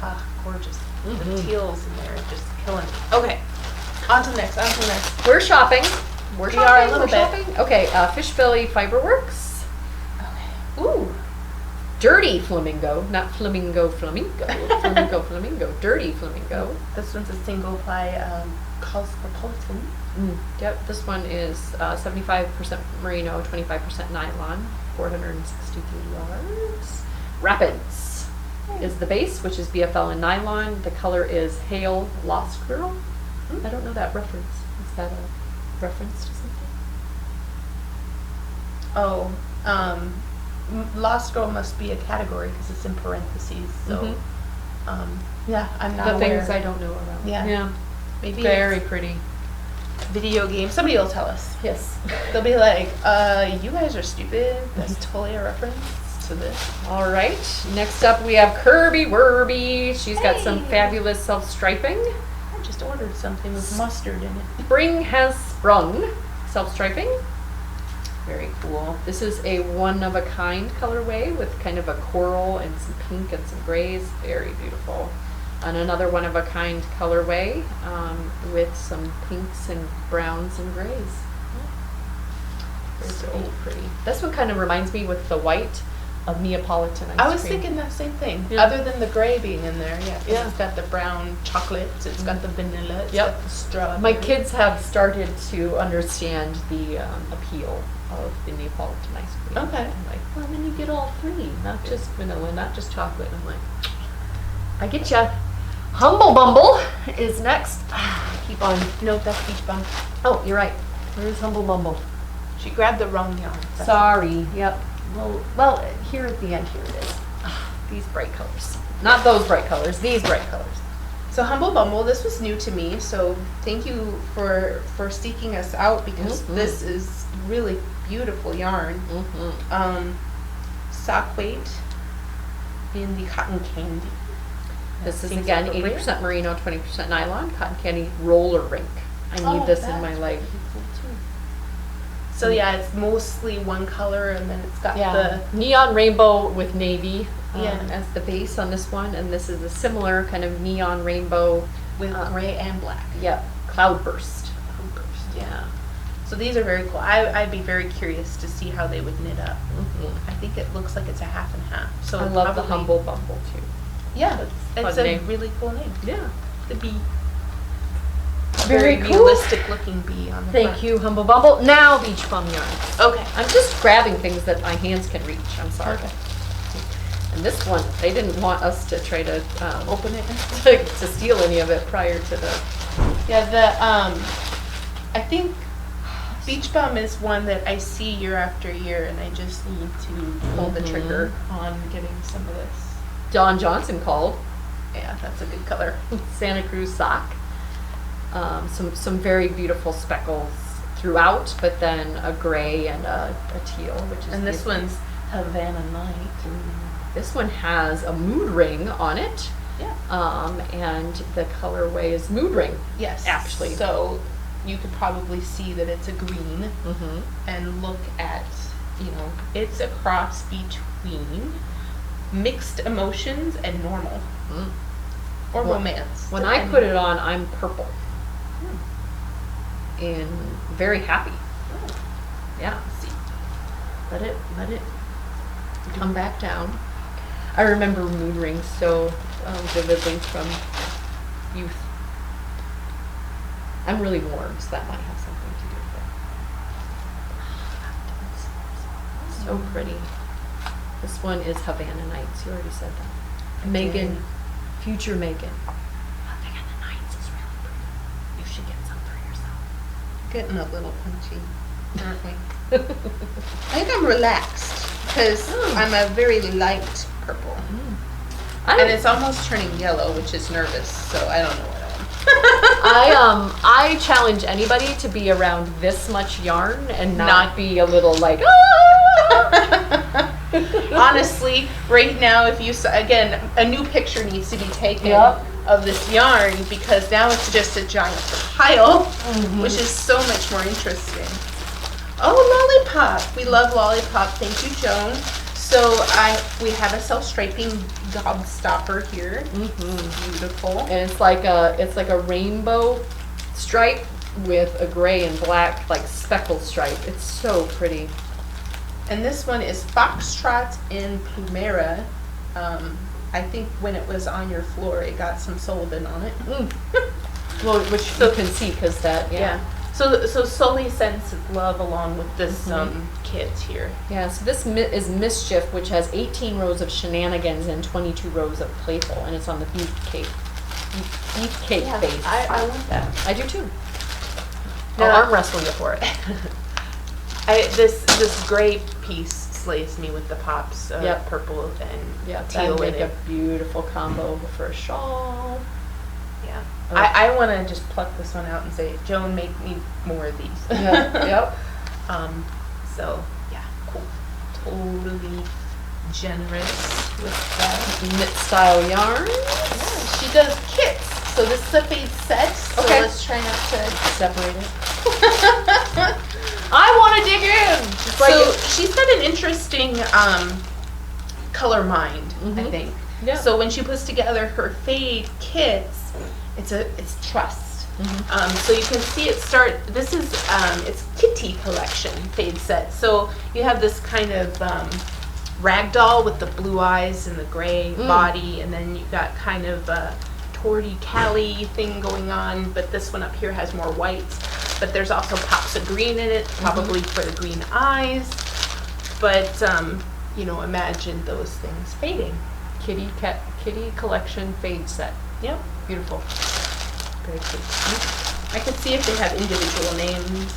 [SPEAKER 1] Ah, gorgeous. The teals in there are just killing me. Okay, on to the next.
[SPEAKER 2] We're shopping.
[SPEAKER 1] We are a little bit.
[SPEAKER 2] Okay, Fishbilly Fiberworks.
[SPEAKER 1] Okay. Ooh.
[SPEAKER 2] Dirty Flamingo, not Flamingo. Flamingo. Dirty Flamingo.
[SPEAKER 1] This one's a single ply cosmopolitan.
[SPEAKER 2] Yep, this one is 75% merino, 25% nylon, 463 yards. Rapids. is the base, which is BFL and nylon. The color is Hail Lost Girl. I don't know that reference. Is that a reference to something?
[SPEAKER 1] Oh, Lost Girl must be a category because it's in parentheses. So, yeah, I'm not
[SPEAKER 2] The
[SPEAKER 1] aware.
[SPEAKER 2] things I don't know about.
[SPEAKER 1] Yeah. Maybe
[SPEAKER 2] Very
[SPEAKER 1] it's
[SPEAKER 2] pretty.
[SPEAKER 1] video game. Somebody will tell us.
[SPEAKER 2] Yes.
[SPEAKER 1] They'll be like, you guys are stupid. That's totally a reference to this.
[SPEAKER 2] All right. Next up, we have Kirby Werby. She's got some
[SPEAKER 1] Hey.
[SPEAKER 2] fabulous self-striping.
[SPEAKER 1] I just ordered something with mustard in it.
[SPEAKER 2] Spring has sprung. Self-striping. Very cool. This is a one-of-a-kind colorway with kind of a coral and some pink and some grays. Very beautiful. And another one-of-a-kind colorway with some pinks and browns and grays. So pretty. This one kind of reminds me with the white of Neapolitan ice cream.
[SPEAKER 1] I was thinking that same thing.
[SPEAKER 2] Yeah.
[SPEAKER 1] Other than the gray being in there, yeah. 'Cause
[SPEAKER 2] Yeah.
[SPEAKER 1] It's got the brown chocolates. It's got the vanilla. It's
[SPEAKER 2] Yep.
[SPEAKER 1] got the strawberry.
[SPEAKER 2] My kids have started to understand the appeal of the Neapolitan ice cream.
[SPEAKER 1] Okay.
[SPEAKER 2] I'm like, well, then you get all three, not just vanilla, not just chocolate. I'm like, I get ya. Humble Bumble is next. Keep on.
[SPEAKER 1] No, that's Beach Bum.
[SPEAKER 2] Oh, you're right. Where's Humble Bumble?
[SPEAKER 1] She grabbed the wrong yarn. That's
[SPEAKER 2] Sorry. Yep. Well, here at the end, here it is. These bright colors. Not those bright colors. These bright colors.
[SPEAKER 1] So Humble Bumble, this was new to me, so thank you for seeking us out because this is really beautiful yarn. Sock weight in the cotton candy.
[SPEAKER 2] This is
[SPEAKER 1] Seems
[SPEAKER 2] again
[SPEAKER 1] appropriate.
[SPEAKER 2] 80% merino, 20% nylon, cotton candy roller rink. I need this in my life.
[SPEAKER 1] So yeah, it's mostly one color and then it's got the
[SPEAKER 2] neon rainbow with navy
[SPEAKER 1] Yeah.
[SPEAKER 2] as the base on this one, and this is a similar kind of neon rainbow
[SPEAKER 1] with gray and black.
[SPEAKER 2] Yep, cloudburst.
[SPEAKER 1] Yeah. So these are very cool. I'd be very curious to see how they would knit up. I think it looks like it's a half and half. So
[SPEAKER 2] I love the
[SPEAKER 1] probably-
[SPEAKER 2] Humble Bumble too.
[SPEAKER 1] Yeah,
[SPEAKER 2] Fun
[SPEAKER 1] it's a
[SPEAKER 2] name.
[SPEAKER 1] really cool name.
[SPEAKER 2] Yeah.
[SPEAKER 1] The bee.
[SPEAKER 2] Very cool.
[SPEAKER 1] realistic looking bee on the
[SPEAKER 2] Thank
[SPEAKER 1] front.
[SPEAKER 2] you, Humble Bumble. Now Beach Bum yarn.
[SPEAKER 1] Okay.
[SPEAKER 2] I'm just grabbing things that my hands can reach. I'm sorry.
[SPEAKER 1] Okay.
[SPEAKER 2] And this one, they didn't want us to try to
[SPEAKER 1] Open it.
[SPEAKER 2] to steal any of it prior to the.
[SPEAKER 1] Yeah, I think Beach Bum is one that I see year after year, and I just need to pull the trigger on getting some of this.
[SPEAKER 2] Don Johnson called
[SPEAKER 1] Yeah, that's a good color.
[SPEAKER 2] Santa Cruz sock. Some very beautiful speckles throughout, but then a gray and a teal, which is
[SPEAKER 1] And this
[SPEAKER 2] beautiful.
[SPEAKER 1] one's Havana Night.
[SPEAKER 2] This one has a mood ring on it.
[SPEAKER 1] Yeah.
[SPEAKER 2] And the colorway is mood ring.
[SPEAKER 1] Yes.
[SPEAKER 2] Actually.
[SPEAKER 1] So you could probably see that it's a green and look at, it's a cross between mixed emotions and normal or
[SPEAKER 2] Well,
[SPEAKER 1] romance.
[SPEAKER 2] When I put it on, I'm purple. And very happy. Yeah.
[SPEAKER 1] See.
[SPEAKER 2] Let it come back down. I remember mood rings so vividly from youth. I'm really warm, so that might have something to do with it. So pretty. This one is Havana Nights. You already said that. Megan, future Megan. Havana Nights is really pretty. You should get some for yourself.
[SPEAKER 1] Getting a little punchy, aren't we? I think I'm relaxed because I'm a very light purple. And it's almost turning yellow, which is nervous, so I don't know what I am.
[SPEAKER 2] I challenge anybody to be around this much yarn and not be a little like, ah!
[SPEAKER 1] Honestly, right now, if you again, a new picture needs to be taken
[SPEAKER 2] Yep.
[SPEAKER 1] of this yarn because now it's just a giant pile, which is so much more interesting. Oh, Lollipop! We love Lollipop. Thank you, Joan. So we have a self-striping gobstopper here. Beautiful.
[SPEAKER 2] And it's like a rainbow stripe with a gray and black like speckled stripe. It's so pretty.
[SPEAKER 1] And this one is Foxtrot in Plumera. I think when it was on your floor, it got some Sullivan on it.
[SPEAKER 2] Well, which you can see because that, yeah.
[SPEAKER 1] So Sully sends love along with this
[SPEAKER 2] Mhm.
[SPEAKER 1] kit here.
[SPEAKER 2] Yeah, so this is Mischief, which has 18 rows of shenanigans and 22 rows of playful, and it's on the beefcake base.
[SPEAKER 1] I want that.
[SPEAKER 2] I do too.
[SPEAKER 1] No.
[SPEAKER 2] I'll arm wrestle you for it.
[SPEAKER 1] This gray piece slays me with the pops of
[SPEAKER 2] Yep.
[SPEAKER 1] purple and
[SPEAKER 2] Yeah,
[SPEAKER 1] teal
[SPEAKER 2] that'd
[SPEAKER 1] in
[SPEAKER 2] make a
[SPEAKER 1] it.
[SPEAKER 2] beautiful combo for a shawl.
[SPEAKER 1] Yeah.
[SPEAKER 2] Oh.
[SPEAKER 1] I want to just pluck this one out and say, Joan, make me more of these.
[SPEAKER 2] Yeah, yep.
[SPEAKER 1] So, yeah, cool. Totally generous with that.
[SPEAKER 2] Knit style yarn.
[SPEAKER 1] Yeah, she does kits. So this is a fade set. So
[SPEAKER 2] Okay.
[SPEAKER 1] let's try not to
[SPEAKER 2] Separate it. I want to dig in. Just like
[SPEAKER 1] So
[SPEAKER 2] it.
[SPEAKER 1] she's got an interesting color mind, I
[SPEAKER 2] Mhm.
[SPEAKER 1] think.
[SPEAKER 2] Yeah.
[SPEAKER 1] So when she puts together her fade kits, it's trust.
[SPEAKER 2] Mhm.
[SPEAKER 1] So you can see it start. This is it's Kitty collection fade set. So you have this kind of ragdoll with the blue eyes and the gray body, and then you got kind of a Torty Callie thing going on. But this one up here has more whites. But there's also pops of green in it, probably for the green eyes. But imagine those things fading.
[SPEAKER 2] Kitty collection fade set.
[SPEAKER 1] Yep.
[SPEAKER 2] Beautiful.
[SPEAKER 1] Very cute. I could see if they have individual names.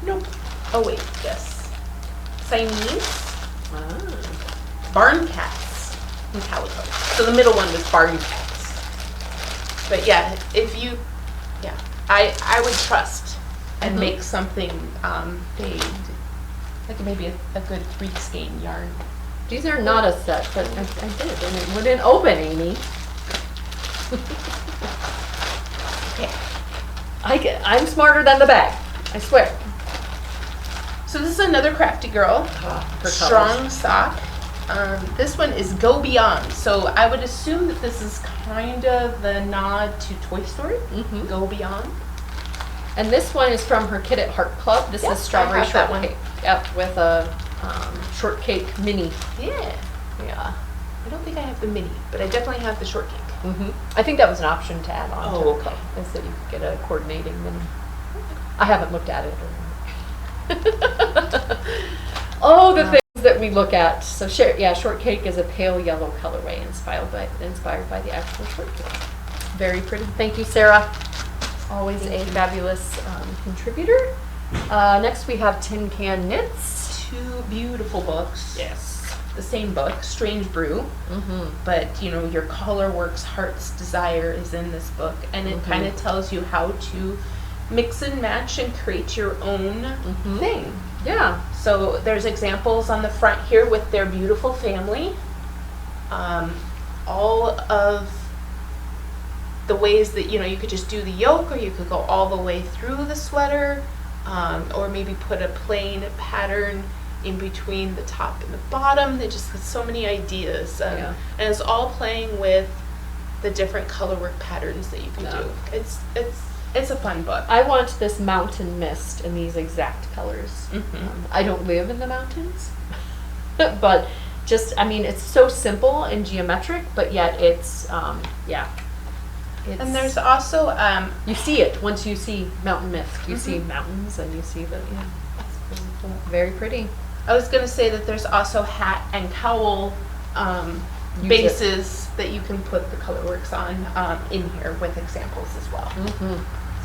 [SPEAKER 1] Nope. Oh wait, yes. Siamese barn cats in calico. So the middle one was barn cats. But yeah, I would trust and make something fade, like maybe a good 3 skein yarn.
[SPEAKER 2] These are not a set, but I did, and it wouldn't open, Amy.
[SPEAKER 1] Okay.
[SPEAKER 2] I'm smarter than the bag. I swear.
[SPEAKER 1] So this is another crafty girl.
[SPEAKER 2] Her
[SPEAKER 1] Strong sock. This one is Go Beyond. So I would assume that this is kind of the nod to Toy Story.
[SPEAKER 2] Mhm.
[SPEAKER 1] Go Beyond.
[SPEAKER 2] And this one is from her Kit at Heart Club. This
[SPEAKER 1] Yep,
[SPEAKER 2] is strawberry
[SPEAKER 1] I have that one.
[SPEAKER 2] shortcake. Yep, with a shortcake mini.
[SPEAKER 1] Yeah.
[SPEAKER 2] Yeah.
[SPEAKER 1] I don't think I have the mini, but I definitely have the shortcake.
[SPEAKER 2] I think that was an option to add on.
[SPEAKER 1] Oh,
[SPEAKER 2] to
[SPEAKER 1] okay.
[SPEAKER 2] Is that you could get a coordinating mini. I haven't looked at it. Oh, the things that we look at. So shortcake is a pale yellow colorway inspired by the actual shortcake. Very pretty. Thank you, Sarah. Always a fabulous contributor. Next we have Tin Can Knits.
[SPEAKER 1] 2 beautiful books.
[SPEAKER 2] Yes.
[SPEAKER 1] The same book, Strange Brew. But your Colorworks Heart's Desire is in this book, and it kind of tells you how to mix and match and create your own thing.
[SPEAKER 2] Yeah.
[SPEAKER 1] So there's examples on the front here with their beautiful family. All of the ways that you could just do the yoke, or you could go all the way through the sweater, or maybe put a plain pattern in between the top and the bottom. They just have so many ideas, and it's all playing with the different colorwork patterns that you can do. It's a fun book.
[SPEAKER 2] I want this mountain mist in these exact colors. I don't live in the mountains, but it's so simple and geometric, but yet it's
[SPEAKER 1] And there's also
[SPEAKER 2] you see it once you see mountain mist. You see mountains, and you see it's really cool. Very pretty.
[SPEAKER 1] I was going to say that there's also hat and cowl bases that you can put the colorworks on in here with examples as well.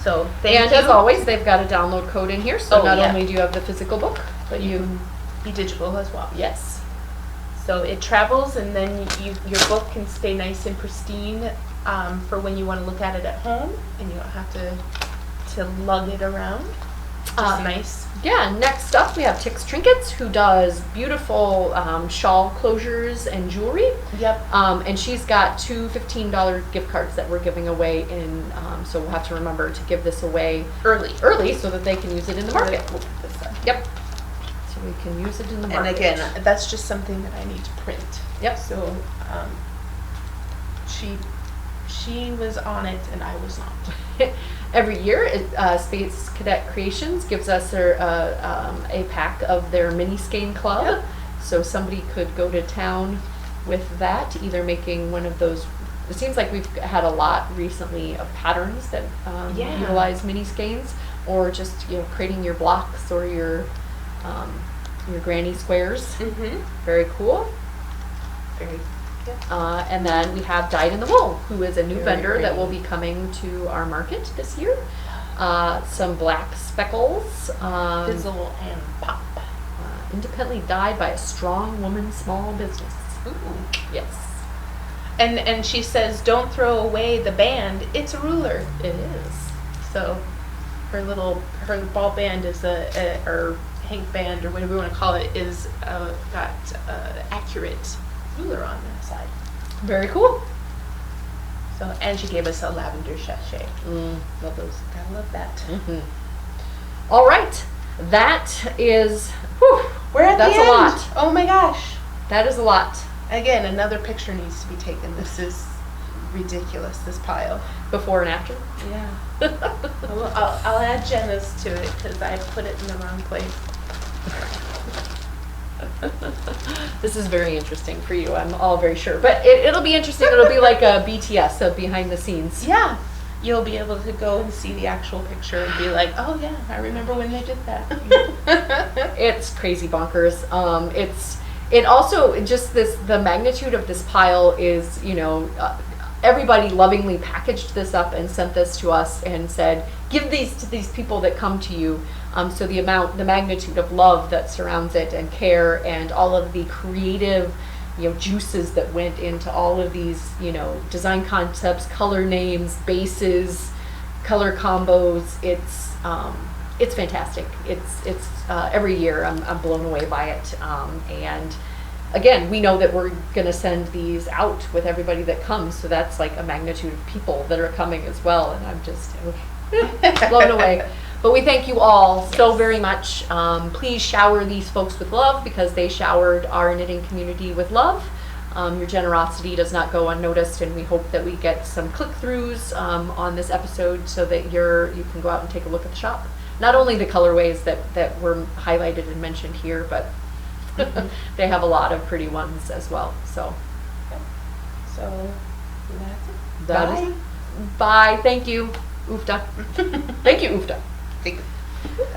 [SPEAKER 1] So thank you.
[SPEAKER 2] As always, they've got a download code in here, so not
[SPEAKER 1] yeah.
[SPEAKER 2] only do you have the physical book, but
[SPEAKER 1] You
[SPEAKER 2] you
[SPEAKER 1] can be digital as well.
[SPEAKER 2] yes.
[SPEAKER 1] So it travels, and then your book can stay nice and pristine for when you want to look at it at home, and you don't have to lug it around. Just nice.
[SPEAKER 2] Yeah, next up we have Tix Trinkets, who does beautiful shawl closures and jewelry.
[SPEAKER 1] Yep.
[SPEAKER 2] And she's got 2 $15 gift cards that we're giving away so we'll have to remember to give this away early so that they can use it in the market.
[SPEAKER 1] We'll put this up.
[SPEAKER 2] Yep. So we can use it in the market.
[SPEAKER 1] And again, that's just something that I need to print.
[SPEAKER 2] Yep.
[SPEAKER 1] So she was on it and I was not.
[SPEAKER 2] Every year, Space Cadet Creations gives us a pack of their mini skein club.
[SPEAKER 1] Yep.
[SPEAKER 2] So somebody could go to town with that, either making one of those it seems like we've had a lot recently of patterns that
[SPEAKER 1] Yeah.
[SPEAKER 2] utilize mini skeins, or just, you know, creating your blocks or your granny squares.
[SPEAKER 1] Mm-hmm.
[SPEAKER 2] Very cool.
[SPEAKER 1] Very good.
[SPEAKER 2] And then we have Dyed in the Wool, who is a new
[SPEAKER 1] Very
[SPEAKER 2] vendor that
[SPEAKER 1] pretty.
[SPEAKER 2] will be coming to our market this year. Some black speckles.
[SPEAKER 1] Fizzle and pop.
[SPEAKER 2] Independently dyed by a strong woman, small business.
[SPEAKER 1] Ooh.
[SPEAKER 2] Yes,
[SPEAKER 1] And she says, don't throw away the band. It's a ruler.
[SPEAKER 2] it is.
[SPEAKER 1] So her ball band is or hank band, or whatever you want to call it, is got accurate ruler on the side.
[SPEAKER 2] Very cool.
[SPEAKER 1] So, and she gave us a lavender sachet.
[SPEAKER 2] Love those.
[SPEAKER 1] Gotta love that.
[SPEAKER 2] All right, that is. Whew,
[SPEAKER 1] We're at
[SPEAKER 2] that's
[SPEAKER 1] the end.
[SPEAKER 2] a lot.
[SPEAKER 1] Oh my gosh.
[SPEAKER 2] That is a lot.
[SPEAKER 1] Again, another picture needs to be taken. This is ridiculous, this pile.
[SPEAKER 2] Before and after.
[SPEAKER 1] Yeah. I'll add Jenna's to it because I put it in the wrong place.
[SPEAKER 2] This is very interesting for you, I'm all very sure. But it'll be interesting. It'll be like a BTS, so behind the scenes.
[SPEAKER 1] Yeah. You'll be able to go and see the actual picture and be like, oh yeah, I remember when they did that.
[SPEAKER 2] It's crazy bonkers. It also just the magnitude of this pile is, you know, everybody lovingly packaged this up and sent this to us and said, give these to these people that come to you. So the magnitude of love that surrounds it, and care, and all of the creative, you know, juices that went into all of these, you know, design concepts, color names, bases, color combos. It's fantastic. It's every year I'm blown away by it. And again, we know that we're going to send these out with everybody that comes, so that's like a magnitude of people that are coming as well, and I'm just blown away. But we thank you all so very much. Please shower these folks with love, because they showered our knitting community with love. Your generosity does not go unnoticed, and we hope that we get some click-throughs on this episode so that you can go out and take a look at the shop. Not only the colorways that were highlighted and mentioned here, but they have a lot of pretty ones as well. So
[SPEAKER 1] That's it.
[SPEAKER 2] Bye. Thank you, Oofta. Thank you, Oofta.
[SPEAKER 1] Thank you.